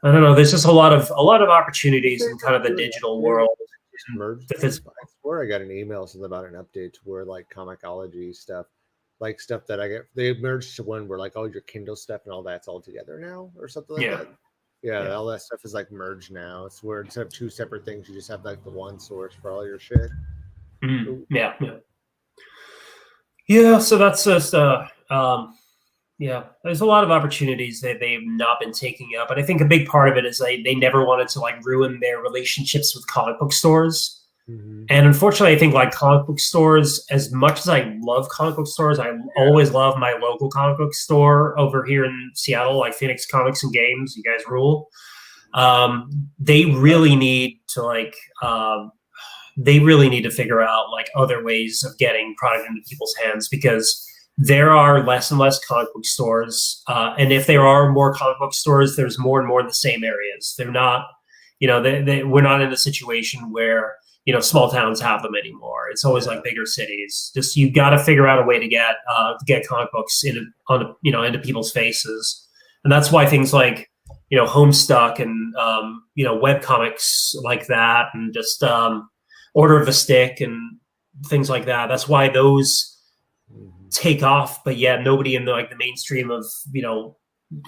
I don't know. There's just a lot of opportunities in kind of the digital world. I swear I got an email something about an update to where like Comixology stuff, like stuff that I get, they merged to one where like all your Kindle stuff and all that's all together now or something like that. Yeah, all that stuff is like merged now. It's where instead of two separate things, you just have like the one source for all your shit. Yeah. So that's just there's a lot of opportunities that they've not been taking up. And I think a big part of it is they never wanted to like ruin their relationships with comic book stores. Mm-hmm. And unfortunately, I think like comic book stores, as much as I love comic book stores, I always love my local comic book store over here in Seattle, like Phoenix Comics and Games. You guys rule. They really need to figure out like other ways of getting product into people's hands, because there are less and less comic book stores. And if there are more comic book stores, there's more and more in the same areas. They're not, we're not in a situation where, small towns have them anymore. It's always like bigger cities. Just, you got to figure out a way to get comic books into people's faces. And that's why things like, Homestuck and, web comics like that, and just Order of the Stick and things like that. That's why those take off, but yet nobody in the mainstream of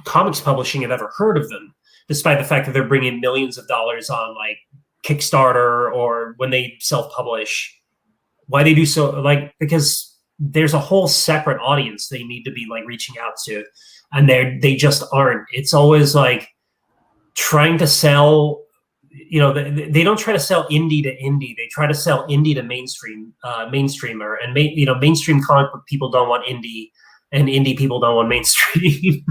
comics publishing have ever heard of them, despite the fact that they're bringing millions of dollars on like Kickstarter or when they self-publish. Why they do so? Because there's a whole separate audience they need to be like reaching out to, and they just aren't. It's always like trying to sell. They don't try to sell indie to indie. They try to sell indie to mainstreamer, and mainstream comic book people don't want indie, and indie people don't want mainstream.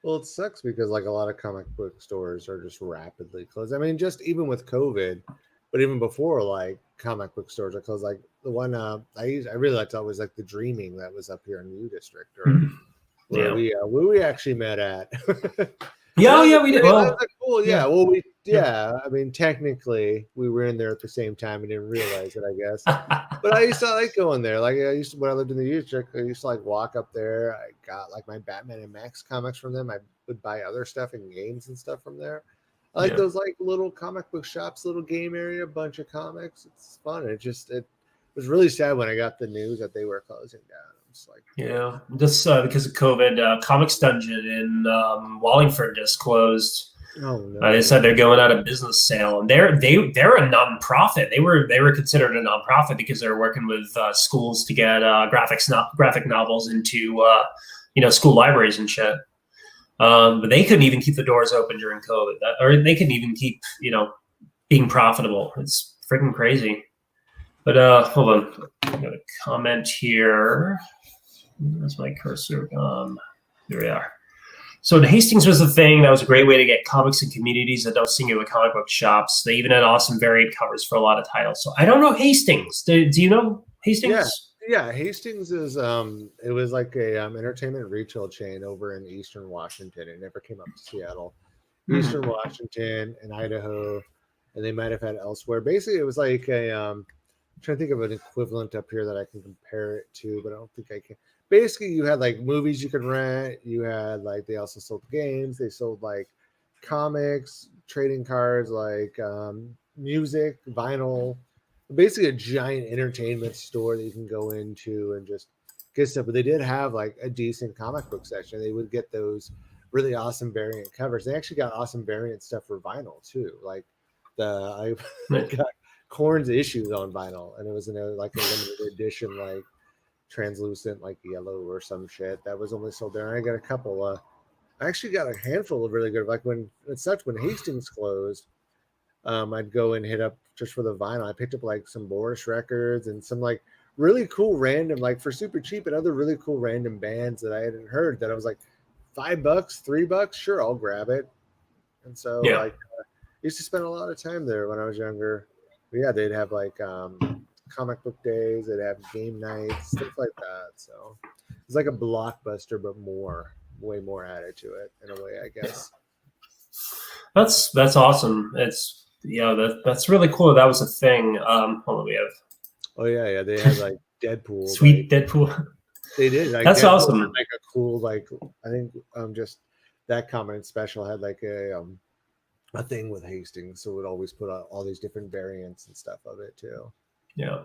Well, it sucks because like a lot of comic book stores are just rapidly closed. I mean, just even with COVID, but even before, like comic book stores are closed. Like the one I really liked was like the Dreaming that was up here in U District, or where we actually met at. We did. Well, cool. Yeah. Well, Yeah, I mean, technically, we were in there at the same time and didn't realize it, I guess. But I used to like going there. Like I used to, when I lived in the youth I used to like walk up there. I got like my Batman and Max comics from them. I would buy other stuff and games and stuff from there. I like Yeah. those like little comic book shops, little game area, bunch of comics. It's fun. It was really sad when I got the news that they were closing down. It's like, Yeah, just because of COVID, Comics Dungeon in Wallingford just closed. oh no. They said they're going out of business sale, and they're a nonprofit. They were considered a nonprofit because they're working with schools to get graphic novels into school libraries and shit. But they couldn't even keep the doors open during COVID, or they couldn't even keep being profitable. It's freaking crazy. But hold on, I got a comment here. Where's my cursor? Here we are. So Hastings was a thing. That was a great way to get comics in communities that don't singular comic book shops. They even had awesome variant covers for a lot of titles. So I don't know Hastings. Do you know Hastings? Yeah. Hastings is it was like a entertainment retail chain over in Eastern Washington. It never came up to Seattle. Eastern Washington and Idaho, and they might have had elsewhere. Basically, it was like a I'm trying to think of an equivalent up here that I can compare it to, but I don't think I can. Basically, you had like movies you could rent. You had like, they also sold games. They sold like comics, trading cards, like music, vinyl. Basically, a giant entertainment store that you can go into and just get stuff. But they did have like a decent comic book section. They would get those really awesome variant covers. They actually got awesome variant stuff for vinyl too. Like I got Korn's issues on vinyl, and it was in a limited edition, like translucent, like yellow or some shit that was only sold there. And I got a couple. I actually got a handful of really good. Like when Hastings closed, I'd go and hit up just for the vinyl. I picked up like some Boris records and some like really cool random, like for super cheap, and other really cool random bands that I hadn't heard. That I was like, $5, $3, sure, I'll grab it. And so like, I used to spend a lot of time there when I was younger. But yeah, they'd have like comic book days, they'd have game nights, stuff like that. So it's like a Blockbuster, but way more added to it in a way, I guess. That's awesome. It's that's really cool. That was a thing. Hold on, we have. Oh yeah, they had like Deadpool. Sweet Deadpool. They did. Like, that's Deadpool awesome. Had, like a cool, like I think just that comic special had like a thing with Hastings, so it would always put out all these different variants and stuff of it too. Yeah.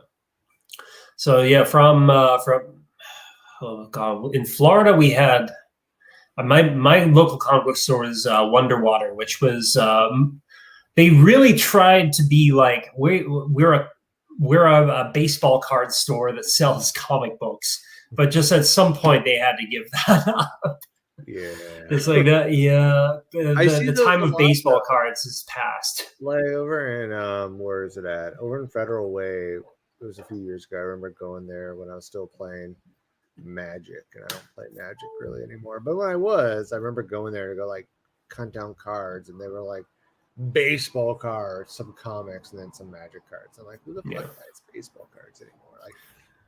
So yeah, from oh god, in Florida we had my local comic book store was Wonder Water, which was they really tried to be like we're a baseball card store that sells comic books, but just at some point they had to give that up. Yeah, it's like that. Yeah, the time of baseball cards has passed. Like over in where is it at? Over in Federal Way. It was a few years ago. I remember going there when I was still playing Magic, and I don't play Magic really anymore. But when I remember going there to go like hunt down cards, and they were like baseball cards, some comics, and then some Magic cards. I'm like, who the fuck buys baseball cards anymore? Like,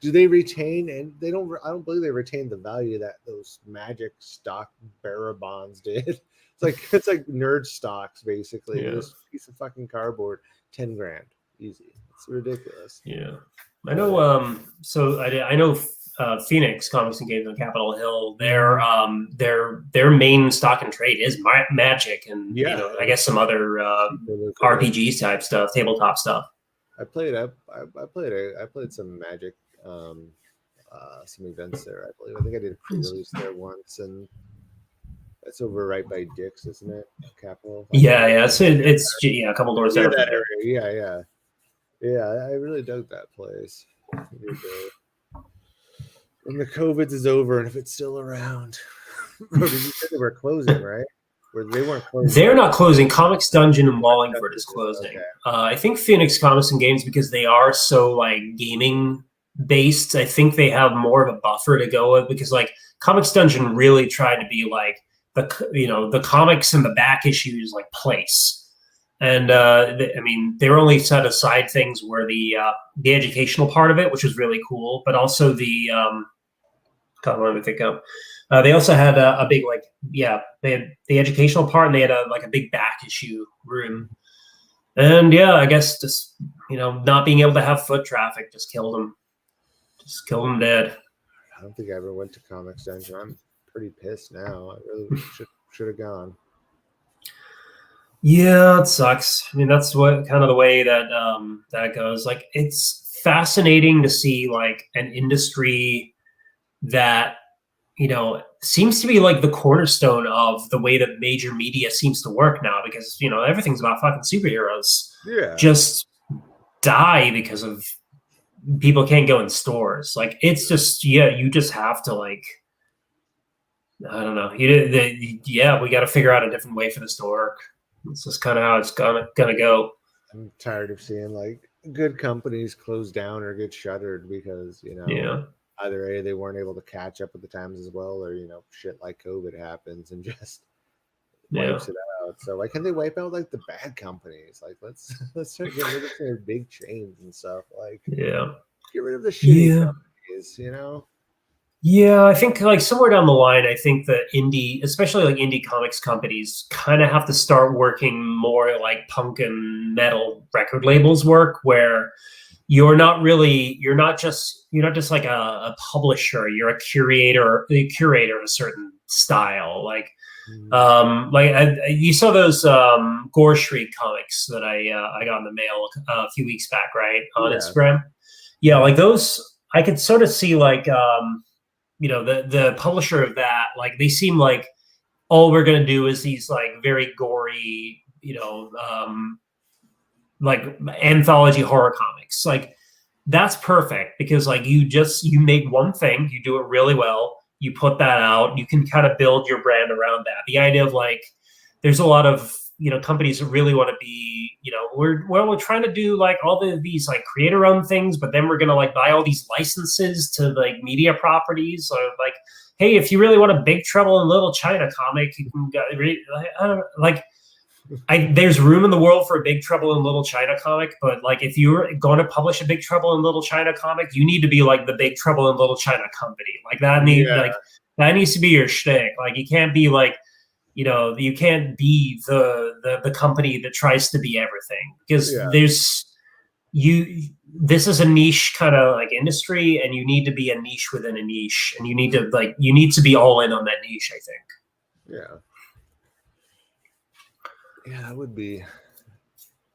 do they retain? And they don't. I don't believe they retain the value that those Magic stock bearer bonds did. It's like nerd stocks basically. Yeah. This piece of fucking cardboard, $10,000, easy. It's ridiculous. Yeah, I know. So I know Phoenix Comics and Games on Capitol Hill. Their main stock and trade is Magic, and I guess some other RPG type stuff, tabletop stuff. I played some Magic, some events there. I believe. I think I did a pre-release there once, and that's over right by Dick's, isn't it? Capitol. It's a couple doors down that area. Yeah, I really dug that place. When the COVID is over, and if it's still around, you said they were closing, right? They weren't closing. They're not closing. Comics Dungeon in Wallingford is closing. Okay. I think Phoenix Comics and Games, because they are so like gaming based, I think they have more of a buffer to go with, because like Comics Dungeon really tried to be like the comics and the back issues like place. And they were only set aside things where the educational part of it, which was really cool, but also the let me think of They also had a big they had the educational part, and they had a big back issue room. And yeah, I guess just not being able to have foot traffic just killed them. Just killed them dead. I don't think I ever went to Comics Dungeon. I'm pretty pissed now. I really should have gone. Yeah, it sucks. I mean, that's what kind of the way that that goes. Like, it's fascinating to see like an industry that seems to be like the cornerstone of the way that major media seems to work now, because everything's about fucking superheroes. Yeah. Just die because of people can't go in stores. Like, it's just you just have to like, I don't know. We got to figure out a different way for this to work. It's just kind of how it's gonna go. I'm tired of seeing like good companies close down or get shuttered because either A, they weren't able to catch up with the times as well, or shit like COVID happens and just wipes it out. So why can't they wipe out like the bad companies? Like let's start getting rid of their big chains and stuff. Like get rid of the shitty companies. Yeah, I think like somewhere down the line, I think the especially like indie comics companies kind of have to start working more like punk and metal record labels work, where you're not just like a publisher, you're a curator of a certain style. Like you saw those Gore Street comics that I got in the mail a few weeks back, right, on Instagram. Yeah, like those I could sort of see like the publisher of that, like they seem like all we're going to do is these like very gory, like anthology horror comics. Like that's perfect, because like you make one thing, you do it really well, you put that out, you can kind of build your brand around that. The idea of like, there's a lot of companies that really want to be, we're trying to do like all these like creator owned things, but then we're going to like buy all these licenses to like media properties. Or like, hey, if you really want a Big Trouble in Little China comic, you can there's room in the world for a Big Trouble in Little China comic, but like if you're going to publish a Big Trouble in Little China comic, you need to be like the Big Trouble in Little China company. Like that needs to be your shtick. Like you can't be like, you can't be the company that tries to be everything, because this is a niche kind of like industry, and you need to be a niche within a niche, and you need to be all in on that niche, I think. Yeah, it'd be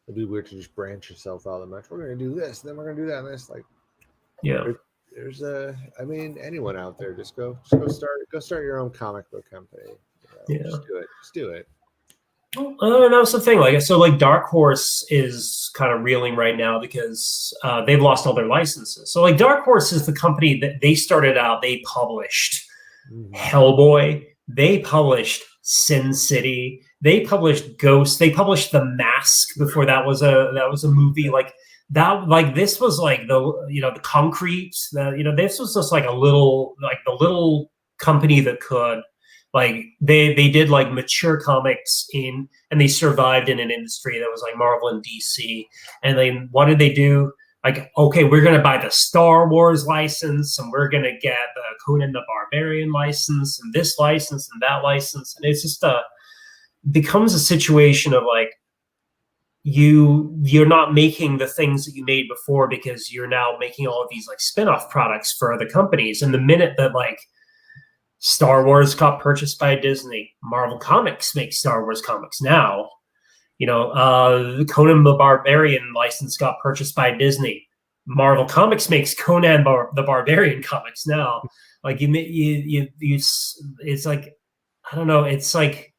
weird to just branch yourself out that much. We're gonna do this, then we're gonna do that, and this. Like, there's anyone out there, just go start your own comic book company. Just do it. And that was the thing. Like, so like Dark Horse is kind of reeling right now because they've lost all their licenses. So like Dark Horse is the company that they started out. They published Hellboy. They published Sin City. They published Ghost. They published The Mask before that was a movie. Like that. Like this was like the Concrete. This was just like the little company that could. Like they did like mature comics and they survived in an industry that was like Marvel and DC. And then what did they do? Like, okay, we're going to buy the Star Wars license, and we're going to get the Conan the Barbarian license, and this license and that license. And it's just becomes a situation of like, you're not making the things that you made before, because you're now making all of these like spin-off products for other companies. And the minute that like Star Wars got purchased by Disney, Marvel Comics makes Star Wars comics now. The Conan the Barbarian license got purchased by Disney. Marvel Comics makes Conan the Barbarian comics now. Like it's like, I don't know. It's like,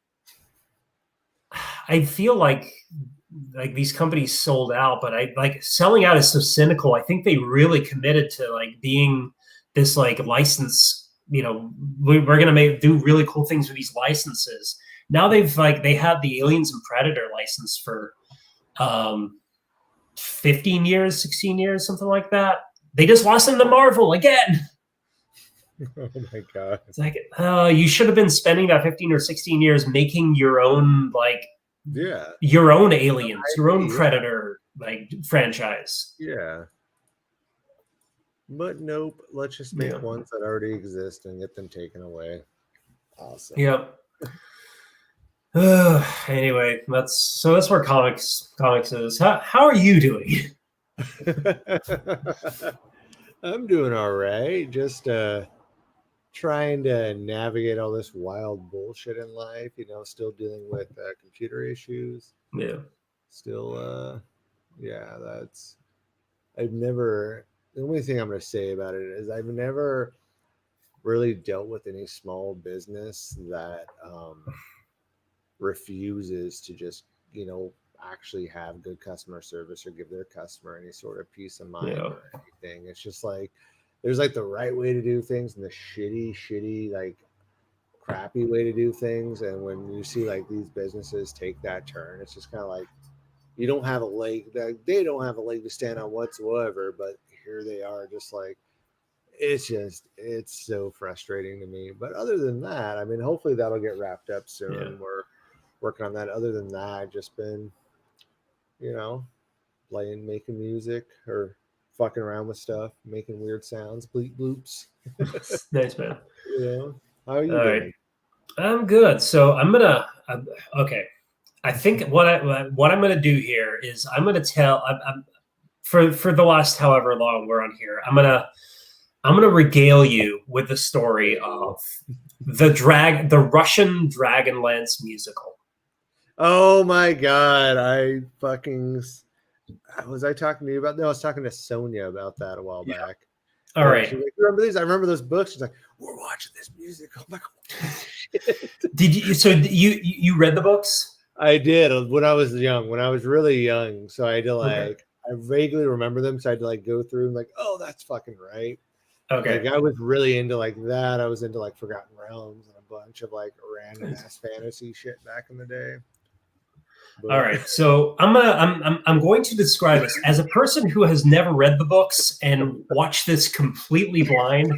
I feel like these companies sold out, but I like selling out is so cynical. I think they really committed to like being this like license. We're gonna do really cool things with these licenses. Now they had the Aliens and Predator license for 15 years, 16 years, something like that. They just lost them to Marvel again. Oh my god! It's like you should have been spending that 15 or 16 years making your own your own Aliens, your own Predator like franchise. Yeah. But nope, let's just make ones that already exist and get them taken away. Awesome. Yeah. Anyway, that's where comics is. How are you doing? I'm doing all right. Just trying to navigate all this wild bullshit in life. Still dealing with computer issues. Yeah. Still, yeah. I've never. The only thing I'm going to say about it is I've never really dealt with any small business that refuses to just actually have good customer service or give their customer any sort of peace of mind Yeah. or anything. It's just like there's like the right way to do things and the shitty like crappy way to do things. And when you see like these businesses take that turn, it's just kind of like you don't have a leg. They don't have a leg to stand on whatsoever, but here they are, just like it's so frustrating to me. But other than that, I mean, hopefully that'll get wrapped up soon. Yeah. We're working on that. Other than that, I've just been, making music or fucking around with stuff, making weird sounds, bleep bloops. Nice, man. How are you All doing? right. I'm good. So I'm gonna. Okay. I think what I'm gonna do here is I'm gonna tell. For the last however long we're on here, I'm gonna regale you with the story of the Russian Dragonlance musical. Oh my god! Was I talking to you about? No, I was talking to Sonia about that a while back. All right. She's like, remember these? I remember those books. She's like, we're watching this musical. I'm like, shit. Did you? So you read the books? I did when I was young. When I was really young, so I had to I vaguely remember them. So I had to go through and oh, that's fucking right. Okay. I was really into that. I was into Forgotten Realms and a bunch of random ass fantasy shit back in the day. But... All right, so I'm going to describe this as a person who has never read the books and watched this completely blind.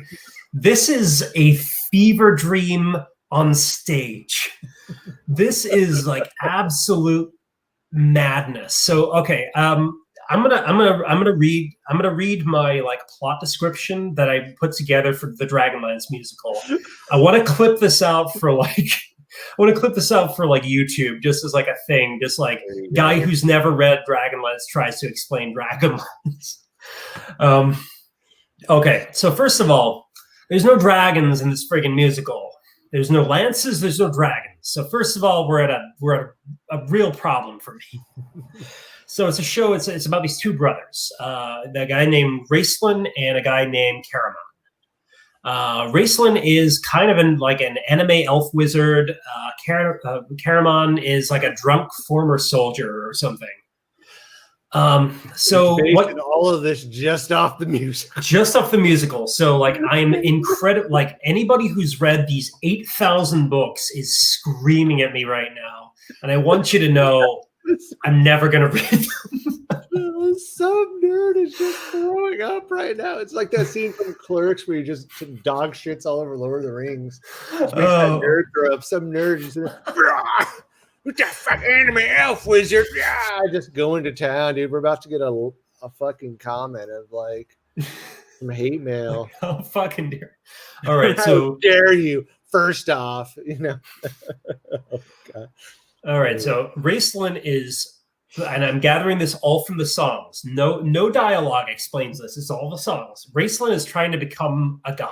This is a fever dream on stage. This is absolute madness. So okay, I'm gonna read my plot description that I put together for the Dragonlance musical. I want to clip this out for YouTube, just as a thing, just guy who's never read Dragonlance tries to explain Dragonlance. Okay, so first of all, there's no dragons in this friggin' musical. There's no lances. There's no dragons. So first of all, we're at a real problem for me. So it's a show. It's about these two brothers, the guy named Raceland and a guy named Karaman. Raceland is kind of an anime elf wizard. Karaman is a drunk former soldier or something. So all of this just off the music, just off the musical. So I'm incredible. Anybody who's read these 8,000 books is screaming at me right now, and I want you to know I'm never gonna read them. Some nerd is just throwing up right now. It's like that scene from Clerks where you just dog shits all over Lord of the Rings. Makes that nerd throw up. Some nerd just with that fucking anime elf wizard. Yeah, just going to town, dude. We're about to get a fucking comment of some hate mail. Oh, fucking dear. All right, so how dare you? First off, Oh, God. All right, so Raceland is, and I'm gathering this all from the songs. No dialogue explains this. It's all the songs. Raceland is trying to become a god,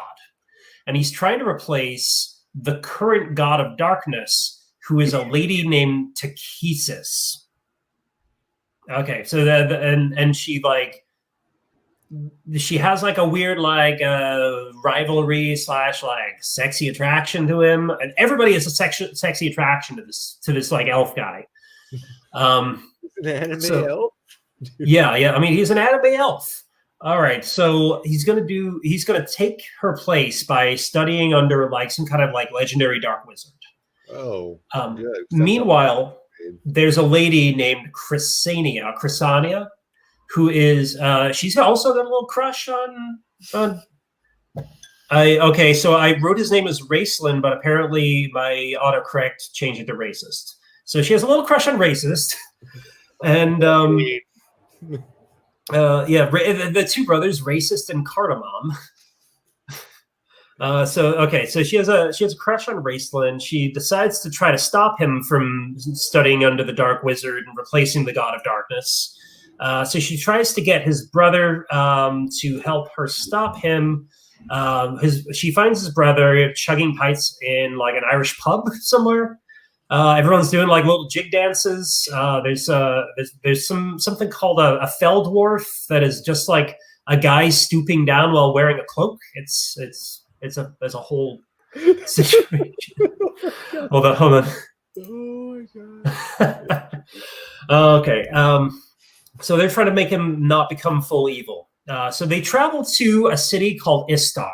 and he's trying to replace the current god of darkness, who is a lady named Takesis. Okay, so and she she has a weird rivalry / sexy attraction to him, and everybody has a sexy attraction to this elf guy. An anime elf? yeah. I mean, he's an anime elf. All right, so he's gonna take her place by studying under some kind of legendary dark wizard. Oh, good. Meanwhile, there's a lady named Chrysania, who is she's also got a little crush on. Okay, so I wrote his name as Raceland, but apparently my autocorrect changed it to racist. So she has a little crush on racist, and the two brothers, Racist and Cardamom. So she has a crush on Raceland. She decides to try to stop him from studying under the Dark Wizard and replacing the God of Darkness. So she tries to get his brother to help her stop him. She finds his brother chugging pints in like an Irish pub somewhere. Everyone's doing like little jig dances. There's something called a Feldwarf that is just like a guy stooping down while wearing a cloak. It's a whole situation. Hold on. Oh my god. Okay. So they're trying to make him not become full evil. So they travel to a city called Istar.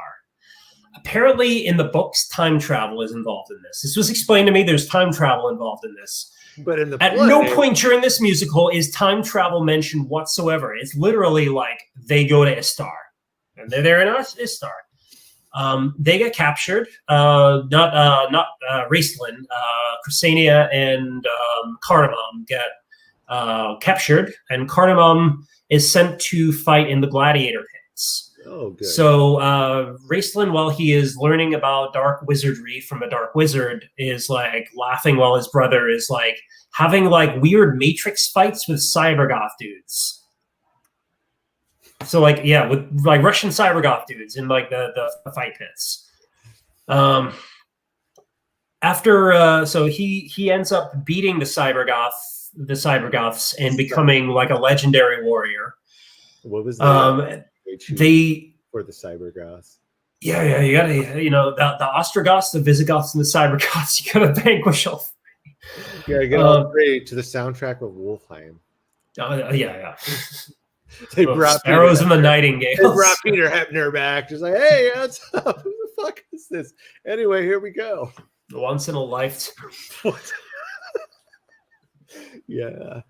Apparently, in the books, time travel is involved in this. This was explained to me. There's time travel involved in this. But in the at no point during this musical is time travel mentioned whatsoever. It's literally like they go to Istar, and they're there in Istar. They get captured. Not Raceland. Chrysania and Cardamom get captured, and Cardamom is sent to fight in the gladiator pits. Oh, good. So Raceland, while he is learning about dark wizardry from a dark wizard, is like laughing while his brother is like having like weird Matrix fights with cybergoth dudes. So like, yeah, with like Russian cybergoth dudes in like the fight pits. So he ends up beating the cybergoths and becoming like a legendary warrior. What was that? For the cybergoths. Yeah, you gotta, the Ostrogoths, the Visigoths, and the cybergoths. You gotta vanquish all three. Yeah, get all three to the soundtrack of Wolfheim. Yeah. They brought Sparrows and the Nightingales. They brought Peter Hebner back. Just like, hey, what's up? Who the fuck is this? Anyway, here we go. Once in a lifetime. What? Yeah.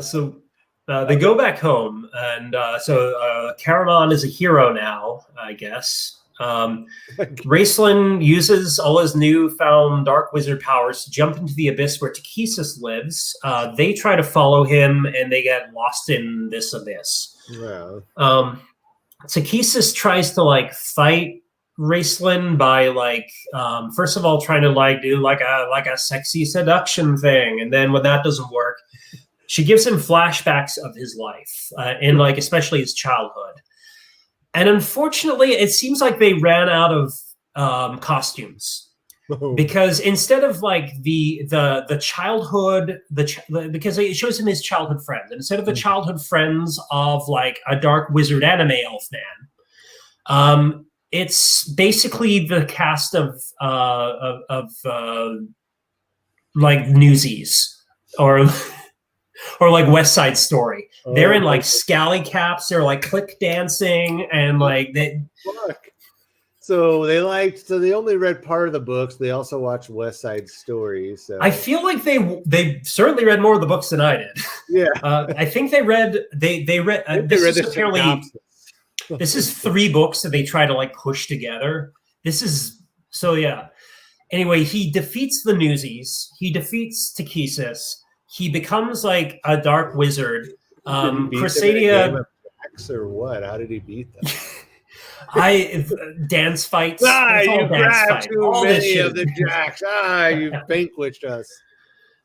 So they go back home, and Caramon is a hero now, I guess. Raceland uses all his newfound dark wizard powers to jump into the abyss where Takesis lives. They try to follow him, and they get lost in this abyss. Yeah. Takesis tries to like fight Raceland by like first of all trying to like do like a sexy seduction thing, and then when that doesn't work, she gives him flashbacks of his life and like especially his childhood. And unfortunately, it seems like they ran out of costumes because instead of like the childhood, because it shows him his childhood friends, and instead of the childhood friends of like a dark wizard anime elf man, it's basically the cast of like Newsies or like West Side Story. They're in like scally caps. They're like click dancing and like they. Fuck. So they only read part of the books. They also watched West Side Story. So I feel like they certainly read more of the books than I did. Yeah, I think they read. They read. This is apparently. This is 3 books that they try to like push together. This is so yeah. Anyway, he defeats the Newsies. He defeats Takesis. He becomes like a dark wizard. Chrysania or what? How did he beat them? Dance fights. You grabbed too many of the jacks. You vanquished us.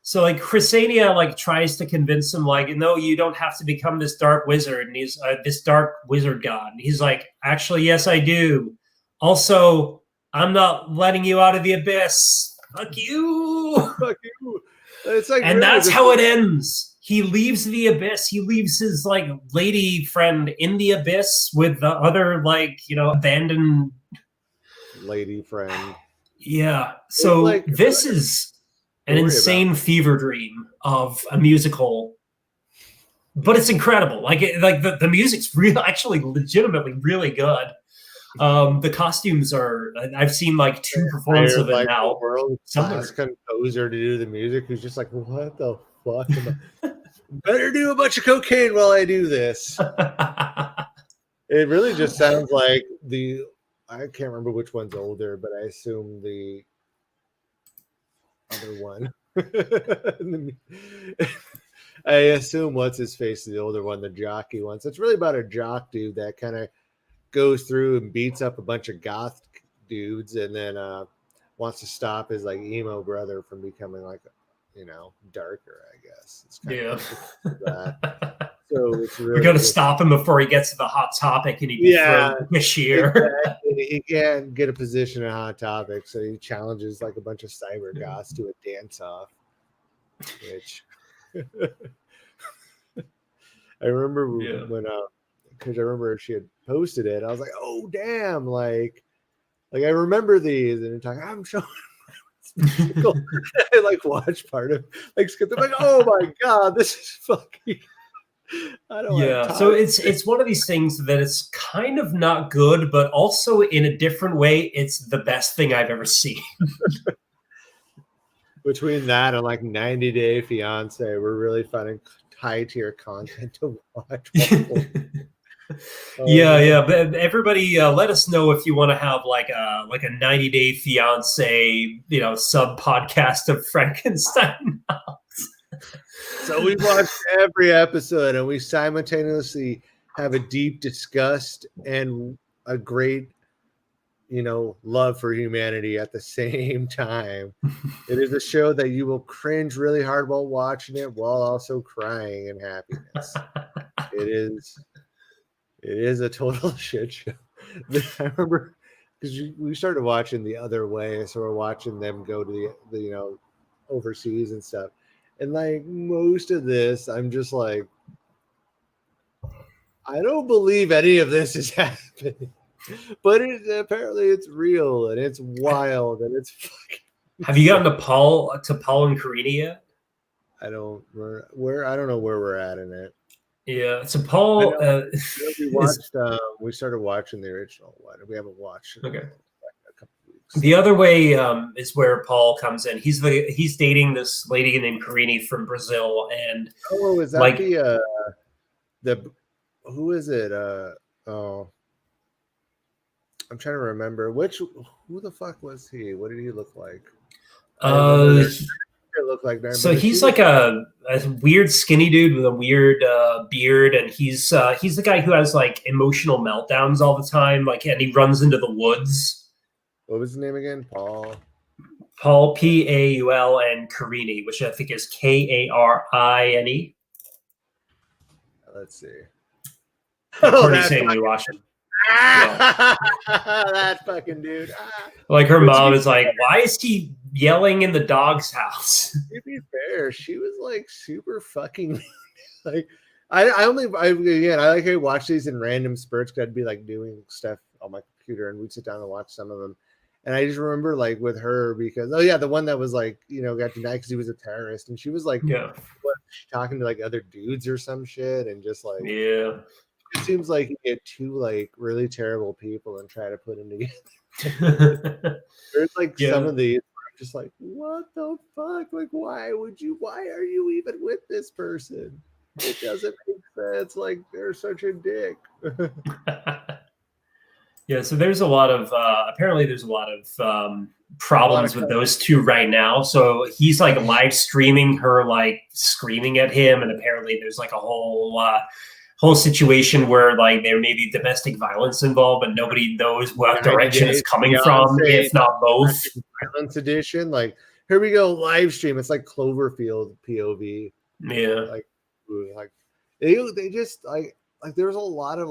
So like Chrysania like tries to convince him like, no, you don't have to become this dark wizard, and he's this dark wizard god. And he's like, actually, yes, I do. Also, I'm not letting you out of the abyss. Fuck you. Fuck you. It's like, and really that's how it ends. He leaves the abyss. He leaves his like lady friend in the abyss with the other like abandoned lady friend. Yeah. So like, this is an insane fever dream of a musical, but it's incredible. Like the music's actually legitimately really good. The costumes are. I've seen like 2 performances of it now. World-class composer to do the music who's just like, what the fuck? Better do a bunch of cocaine while I do this. It really just sounds like I can't remember which one's older, but I assume the other one. I assume what's his face, the older one, the jockey one. So it's really about a jock dude that kind of goes through and beats up a bunch of goth dudes, and then wants to stop his like emo brother from becoming like, darker. I guess it's kind of that. So it's really we got to stop him before he gets to the Hot Topic and he throws the cashier. Exactly. He can't get a position at Hot Topic, so he challenges like a bunch of cyber goths to a dance-off. Which I remember when because I remember she had posted it. I was like, oh damn, like I remember these, and it's like I'm showing. I like watch part of like I'm like, oh my god, this is fucking. I don't have time. So it's one of these things that it's kind of not good, but also in a different way, it's the best thing I've ever seen. Between that and like 90 Day Fiance, we're really finding high tier content to watch. Yeah. But everybody, let us know if you want to have like a 90 Day Fiance, sub podcast of Frankenstein. So we watched every episode, and we simultaneously have a deep disgust and a great, love for humanity at the same time. It is a show that you will cringe really hard while watching it, while also crying in happiness. It is a total shit show. I remember because we started watching The Other Way, so we're watching them go to the overseas and stuff. And like most of this, I'm just like, I don't believe any of this is happening. But apparently it's real and it's wild and it's fucking. Have you gotten to Paul and Karina yet? I don't know where we're at in it. Yeah, so Paul. We started watching the original one. We haven't watched it. Okay. The Other Way is where Paul comes in. He's dating this lady named Karini from Brazil, and is that like the who is it? I'm trying to remember who the fuck was he? What did he look like? Look like so he's like a weird skinny dude with a weird beard, and he's the guy who has like emotional meltdowns all the time, and he runs into the woods. What was his name again? Paul Paul and Karini, which I think is Karine. Let's see. Courtney's saying we watch him. That fucking dude. Like her mom is like, why is he yelling in the dog's house? To be fair, she was like super fucking like I like I watch these in random spurts because I'd be like doing stuff on my computer and we'd sit down and watch some of them. And I just remember like with her because the one that was like, got denied because he was a terrorist, and she was like talking to like other dudes or some shit, and just like it seems like you get two like really terrible people and try to put them together. There's like some of these where I'm just like, what the fuck? Like why are you even with this person? It doesn't make sense. Like they're such a dick. Yeah, so there's a lot of problems with those two right now. So he's like live streaming her like screaming at him, and apparently there's like a whole situation where like there may be domestic violence involved, but nobody knows what direction it's coming from, if not both. Violence edition, like here we go, live stream. It's like Cloverfield POV. Yeah, like they just like there was a lot of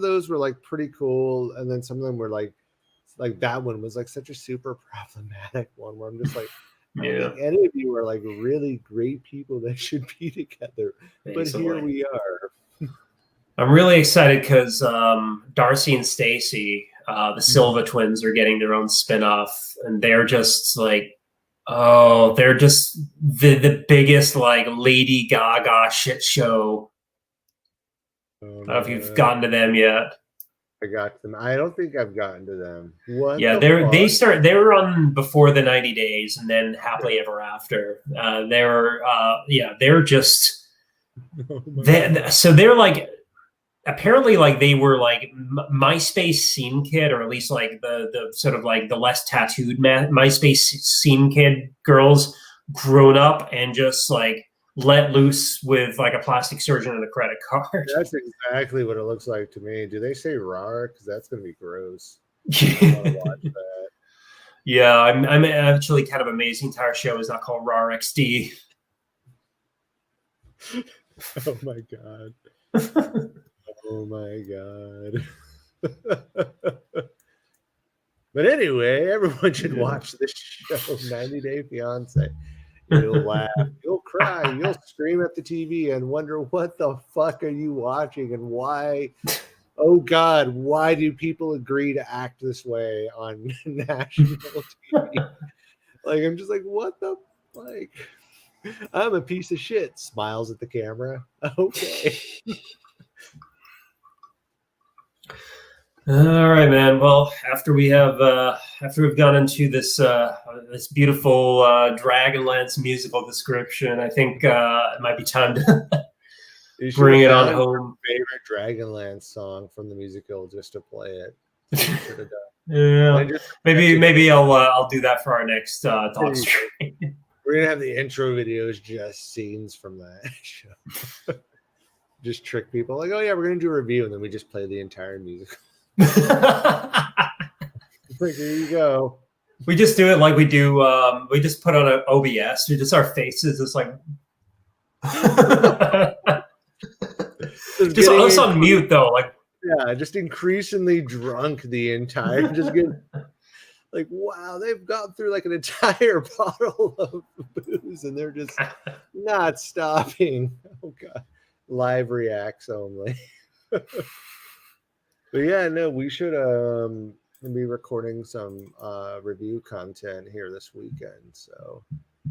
those were like pretty cool, and then some of them were like that one was like such a super problematic one where I'm just like, I don't think any of you are like really great people that should be together, but here we are. I'm really excited because Darcy and Stacy, the Silva twins, are getting their own spin-off, and they're just like, they're just the biggest like Lady Gaga shit show. I don't know if you've gotten to them yet. I got them. I don't think I've gotten to them. What? Yeah, they were on before the 90 Days, and then Happily Ever After. They're just. So they're like, apparently, like they were like MySpace scene kid, or at least like the sort of like the less tattooed MySpace scene kid girls grown up and just like let loose with like a plastic surgeon and a credit card. That's exactly what it looks like to me. Do they say RAR? Because that's going to be gross. I want to watch that. Yeah, I'm actually kind of amazed the entire show is not called Raw XD. Oh my god. Oh my god. But anyway, everyone should watch this show, 90 Day Fiance. You'll laugh, you'll cry, you'll scream at the TV and wonder what the fuck are you watching and why. Oh God, why do people agree to act this way on national TV? Like, I'm just like, what the like? I'm a piece of shit. Smiles at the camera. Okay. All right, man. Well, after we've gone into this this beautiful Dragonlance musical description, I think it might be time to bring it on home. Favorite Dragonlance song from the musical, just to play it. Yeah, maybe I'll do that for our next talk stream. We're gonna have the intro videos, just scenes from that show. Just trick people, like, oh yeah, we're gonna do a review, and then we just play the entire musical. Like, here you go. We just do it like we do. We just put on an OBS. We just our faces. It's like just us on mute though. Like just increasingly drunk the entire. Just get like, wow, they've gone through like an entire bottle of booze and they're just not stopping. Oh god, live reacts only. But yeah, no, we should be recording some review content here this weekend. So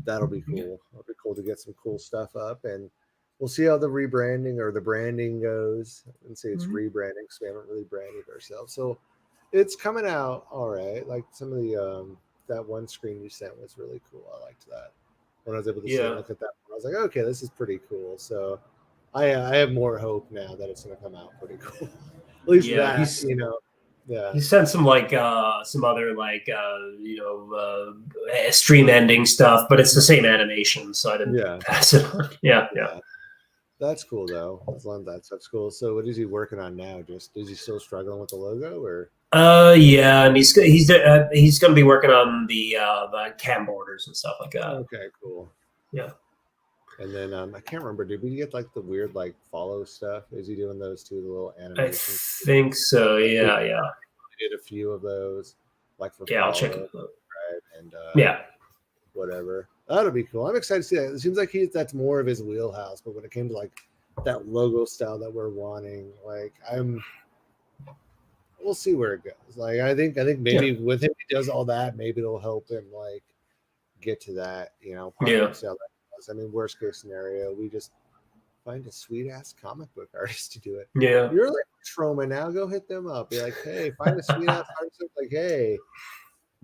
that'll be cool. It'll be cool to get some cool stuff up, and we'll see how the rebranding or the branding goes. And say it's rebranding because we haven't really branded ourselves. So it's coming out all right. Like some of the that one screen you sent was really cool. I liked that. When I was able to look at that, I was like, okay, this is pretty cool. So I have more hope now that it's going to come out pretty cool. At least that, you know. Yeah. He sent some like some other like stream ending stuff, but it's the same animation, so I didn't pass it on. Yeah. That's cool though. As long as that stuff's cool. So what is he working on now? Just is he still struggling with the logo or? Yeah, and he's gonna be working on the cam borders and stuff like that. Okay, cool. Yeah. And then I can't remember. Did we get like the weird like follow stuff? Is he doing those too? The little animations? I think so. Yeah. I did a few of those. Like for I'll check it out. Right? And whatever. That'll be cool. I'm excited to see that. It seems like that's more of his wheelhouse. But when it came to like that logo style that we're wanting, like we'll see where it goes. Like I think maybe with him he does all that, maybe it'll help him like get to that. You know. I mean, worst case scenario, we just find a sweet ass comic book artist to do it. Yeah. You're like Troma now. Go hit them up. Be like, hey, find a sweet ass artist. Like, hey,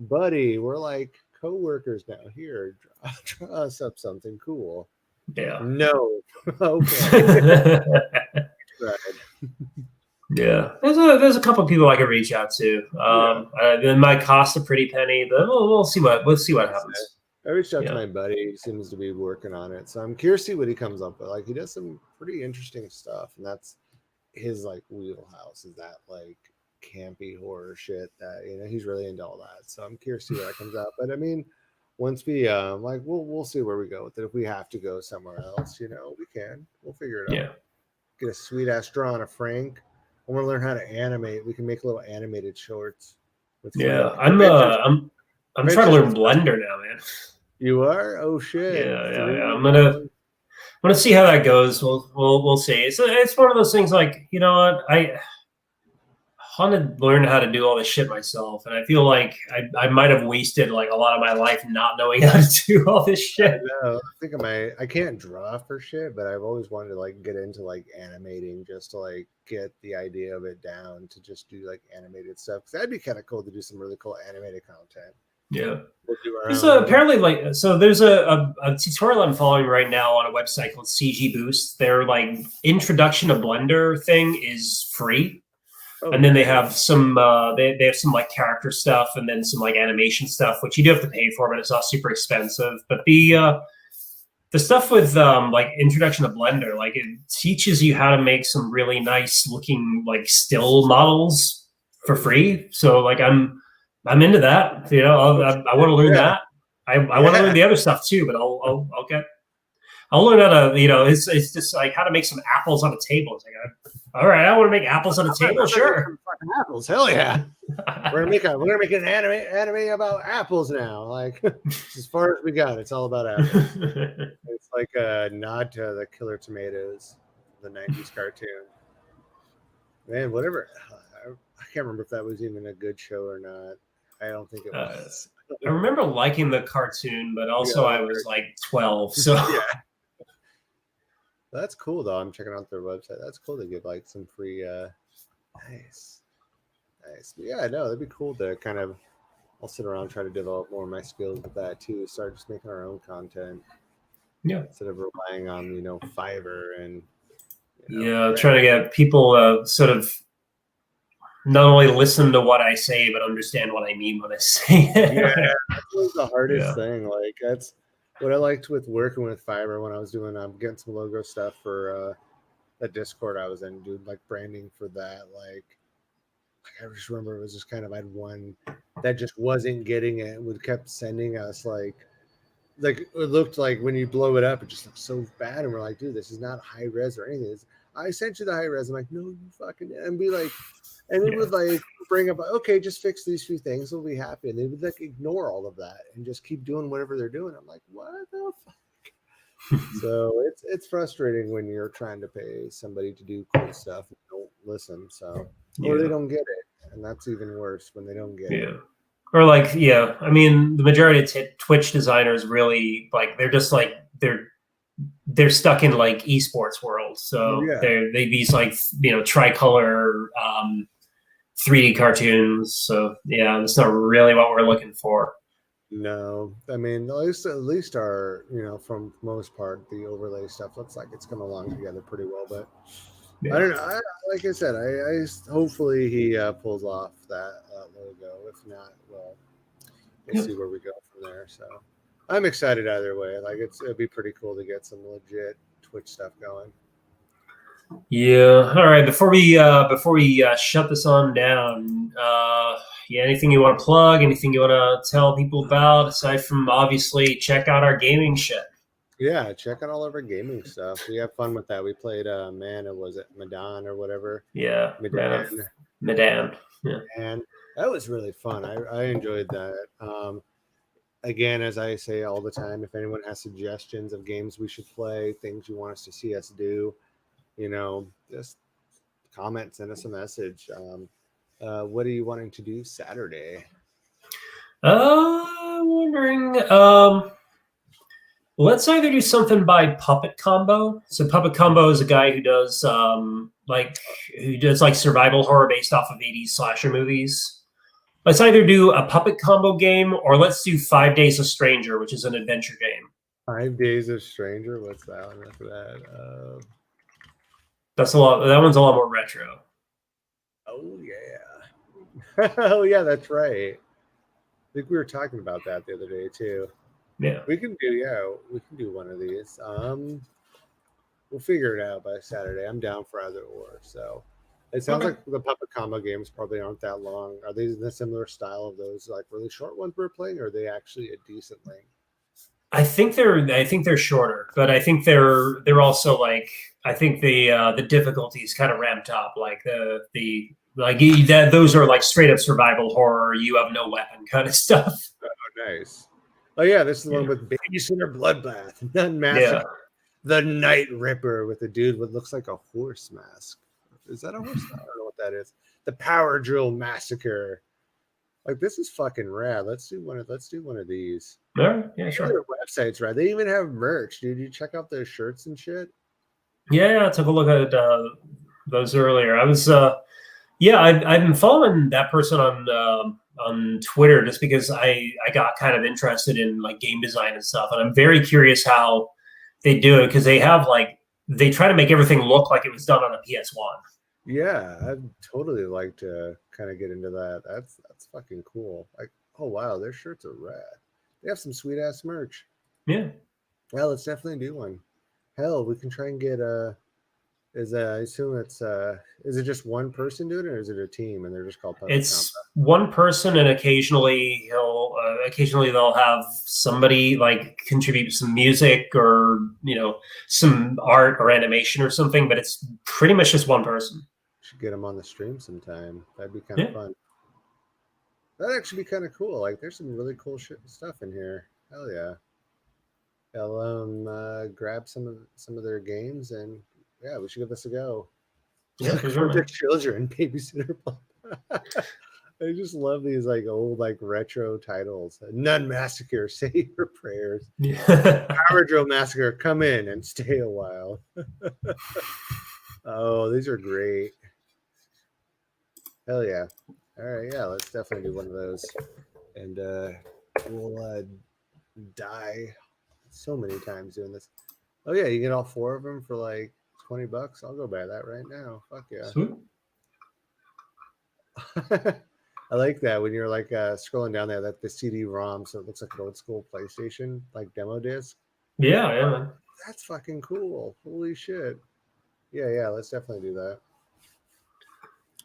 buddy, we're like co-workers now. Here, draw us up something cool. Yeah. No. Okay. Yeah. There's a couple of people I can reach out to. It might cost a pretty penny, but we'll see what happens. I reached out to my buddy. He seems to be working on it. So I'm curious to see what he comes up with. Like, he does some pretty interesting stuff. And that's his, like, wheelhouse is that, like, campy horror shit that, you know, he's really into all that. So I'm curious to see where that comes out. But, I mean, once we, like, we'll see where we go with it. If we have to go somewhere else, you know, we can. We'll figure it out. Get a sweet-ass drawing of Frank. I want to learn how to animate. We can make little animated shorts. I'm trying to learn Blender now, man. You are? Oh shit! Yeah. I'm gonna see how that goes. We'll see. It's one of those things. Like, you know what, I want to learn how to do all this shit myself, and I feel like I might have wasted like a lot of my life not knowing how to do all this shit. I think I can't draw for shit, but I've always wanted to like get into like animating just to like get the idea of it down to just do like animated stuff. Because that'd be kind of cool to do some really cool animated content. Yeah. There's apparently there's a tutorial I'm following right now on a website called CG Boost. Their like introduction to Blender thing is free. And then they have some they have some like character stuff and then some like animation stuff, which you do have to pay for, but it's not super expensive. But the stuff with like introduction to Blender, like it teaches you how to make some really nice looking like still models for free. So like I'm into that. You know, I want to learn Yeah, that. I want to learn yeah. the other stuff too, but I'll learn how to, it's just like how to make some apples on a table. It's like, all right, I want to make apples on a I'm table. gonna make Sure. some fucking apples. Hell yeah. We're gonna make an anime about apples now. Like as far as we got, it's all about apples. It's like a nod to the Killer Tomatoes, the '90s cartoon. Man, whatever. I can't remember if that was even a good show or not. I don't think it uh, was. I remember liking the cartoon, but Yeah, also I was like 12. So yeah. That's cool though. I'm checking out their website. That's cool to give like some free. Nice, nice. But yeah, no, that'd be cool to kind of. I'll sit around and try to develop more of my skills with that too. Start just making our own content yeah. instead of relying on Fiverr and Yeah, trying to get people sort of not only listen to what I say, but understand what I mean when I say it. Yeah, that's always the hardest Yeah. thing. Like that's what I liked with working with Fiverr when I was doing. I'm getting some logo stuff for that Discord I was in, doing like branding for that. Like I just remember it was just kind of I had one that just wasn't getting it. Would kept sending us like it looked like when you blow it up, it just looks so bad. And we're like, dude, this is not high res or anything. I sent you the high res. I'm like, no, you fucking and be like, and they would like bring up, okay, just fix these few things, we'll be happy. And they would like ignore all of that and just keep doing whatever they're doing. I'm like, what the fuck? So it's frustrating when you're trying to pay somebody to do cool stuff and don't listen. So or they don't get it. And that's even worse when they don't get it. Or like, I mean, the majority of Twitch designers really like they're stuck in like esports world. So Yeah. they these like tricolor 3D cartoons. So yeah, that's not really what we're looking for. No, I mean at least our from most part the overlay stuff looks like it's coming along together pretty well. But I don't know. Like I said, hopefully he pulls off that logo. If not, well, we'll see where we go from there. So I'm excited either way. Like it'd be pretty cool to get some legit Twitch stuff going. Yeah. All right. Before we shut this on down, anything you want to plug? Anything you want to tell people about aside from obviously check out our gaming shit? Yeah, check out all of our gaming stuff. We have fun with that. We played was it Medan or whatever? Yeah, Medan. Medan. Yeah. And that was really fun. I enjoyed that. Again, as I say all the time, if anyone has suggestions of games we should play, things you want us to see us do, just comment, send us a message. What are you wanting to do Saturday? I'm wondering. Let's either do something by Puppet Combo. So Puppet Combo is a guy who does like survival horror based off of 80s slasher movies. Let's either do a Puppet Combo game or let's do 5 Days of Stranger, which is an adventure game. 5 Days of Stranger. What's that one after that? That's a lot. That one's a lot more retro. Oh yeah. Oh yeah, that's right. I think we were talking about that the other day too. Yeah. We can do one of these. We'll figure it out by Saturday. I'm down for either or. So it sounds like the Puppet Combo games probably aren't that long. Are they in a similar style of those like really short ones we're playing, or are they actually a decent length? I think they're shorter, but I think they're also like I think the difficulties kind of ramped up. Like those are like straight up survival horror. You have no weapon kind of stuff. Oh, nice. Oh yeah, this is the one with Babysitter Bloodbath, Massacre, the Night Ripper with a dude what looks like a horse mask. Is that a horse? I don't know what that is. The Power Drill Massacre. Like this is fucking rad. Let's do one of these. All right. Yeah, sure. Their websites, right? They even have merch, dude. You check out their shirts and shit. Yeah, I took a look at those earlier. I was I've been following that person on Twitter just because I got kind of interested in like game design and stuff, and I'm very curious how they do it because they try to make everything look like it was done on a PS1. Yeah, I'd totally like to kind of get into that. That's fucking cool. Like, oh wow, their shirts are rad. They have some sweet ass merch. Yeah. Well, let's definitely do one. Hell, we can try and get I assume it's is it just one person doing it, or is it a team and they're just called Puppet Combat? It's one person, and occasionally they'll have somebody like contribute some music or some art or animation or something, but it's pretty much just one person. Should get them on the stream sometime. That'd be kind Yeah. of fun. That'd actually be kind of cool. Like, there's some really cool stuff in here. Hell yeah! I'll grab some of their games, and yeah, we should give this a go. Yeah, for For sure, the man. children, Babysitter Blood. I just love these like old like retro titles. Nun Massacre, say your prayers. Yeah. Power Drill Massacre, come in and stay a while. Oh, these are great. Hell yeah. All right, yeah, let's definitely do one of those. And we'll die so many times doing this. Oh yeah, you get all 4 of them for like $20. I'll go buy that right now. Fuck yeah. Sweet. I like that when you're like scrolling down there, that the CD-ROM, so it looks like an old school PlayStation like demo disc. Yeah, man. That's fucking cool. Holy shit. Yeah, let's definitely do that.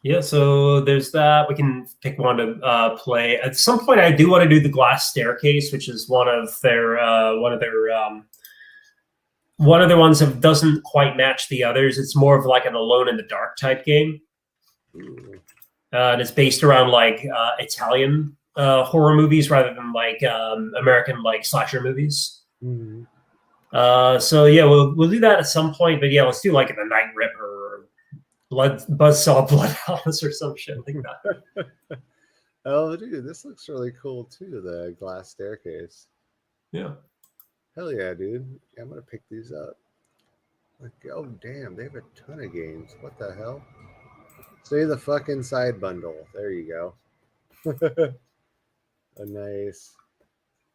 Yeah, so there's that. We can pick one to play. At some point, I do want to do the Glass Staircase, which is one of their ones that doesn't quite match the others. It's more of like an Alone in the Dark type game, and it's based around like Italian horror movies rather than like American like slasher movies. Mm-hmm. So yeah, we'll do that at some point. But yeah, let's do like the Night Ripper or Buzzsaw Bloodhouse or some shit like that. Oh, dude, this looks really cool too. The Glass Staircase. Yeah. Hell yeah, dude. Yeah, I'm gonna pick these up. Like, oh damn, they have a ton of games. What the hell? Say the fucking side bundle. There you go. Oh, nice.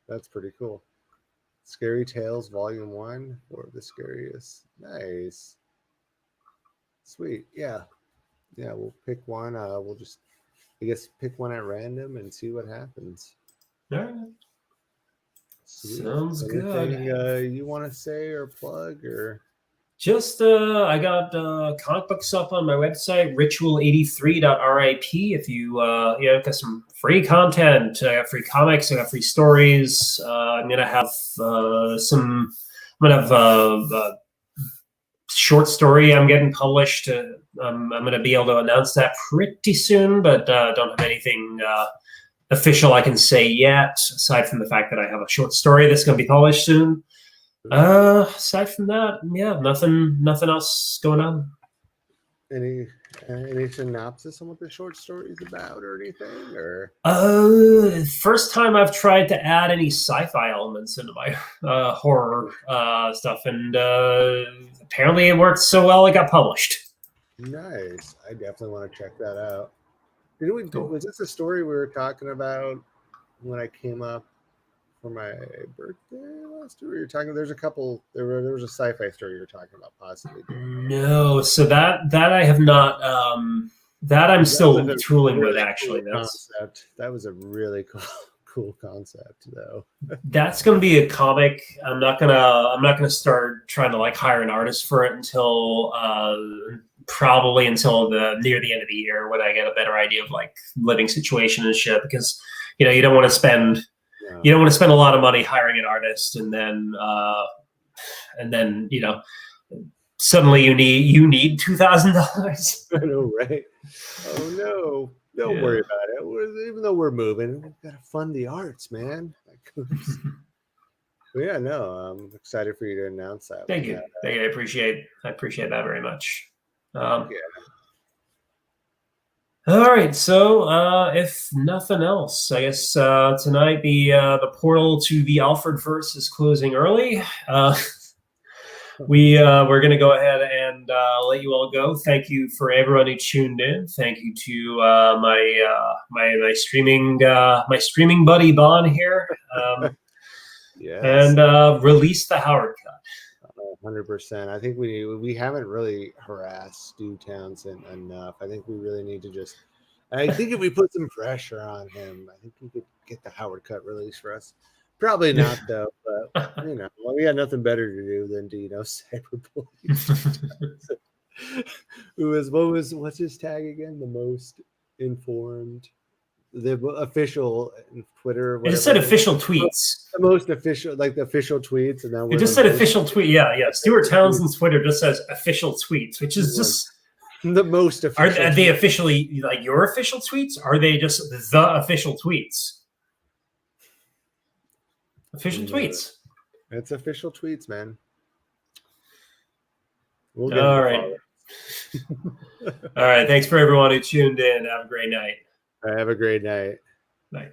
That's pretty cool. Scary Tales Volume 1 for the scariest. Nice. Sweet. Yeah. Yeah, we'll pick one. We'll just, I guess, pick one at random and see what happens. All right. Sweet. Sounds Anything, good. you want to say or plug or? Just I got comic books up on my website, ritual83.rip. If you I've got some free content. I got free comics. I got free stories. I'm gonna have a short story I'm getting published. I'm gonna be able to announce that pretty soon, but don't have anything official I can say yet, aside from the fact that I have a short story that's gonna be published soon. Aside from that, yeah, nothing else going on. Any synopsis on what the short story is about or anything? Or first time I've tried to add any sci-fi elements into my horror stuff, and apparently it worked so well it got published. Nice. I definitely want to check that out. Was this a story we were talking about when I came up for my birthday last year? You're talking. There's a couple. There was a sci-fi story you were talking about possibly. No, so that I have not. That I'm still tooling with actually. Cool concept. That was a really cool concept though. That's going to be a comic. I'm not gonna start trying to like hire an artist for it until probably until near the end of the year, when I get a better idea of like living situation and shit, because you don't want to spend. No. You don't want to spend a lot of money hiring an artist, and then suddenly you need $2,000. I know, right? Oh no! Don't worry about it. Even though we're moving, we've got to fund the arts, man. But yeah, no, I'm excited for you to announce that. Thank you. I appreciate that very much. Yeah. All right, so if nothing else, I guess tonight the portal to the Alfredverse is closing early. We're going to go ahead and let you all go. Thank you for everyone who tuned in. Thank you to my streaming buddy Bon here. Yes. And release the Howard Cut. 100%. I think we haven't really harassed Stu Townsend enough. I think we really need to just. I think if we put some pressure on him, I think we could get the Howard Cut released for us. Probably not though, but we got nothing better to do than to cyberbully. What's his tag again? The most informed, the official Twitter. It just said official tweets. The most official, like the official tweets, and then It just said official tweet. Yeah. Stuart Townsend's Twitter just says official tweets, which is just the most official. Are they officially like your official tweets? Are they just the official tweets? Official tweets. It's official tweets, man. We'll get all right. All right. Thanks for everyone who tuned in. Have a great night. Have a great night. Night.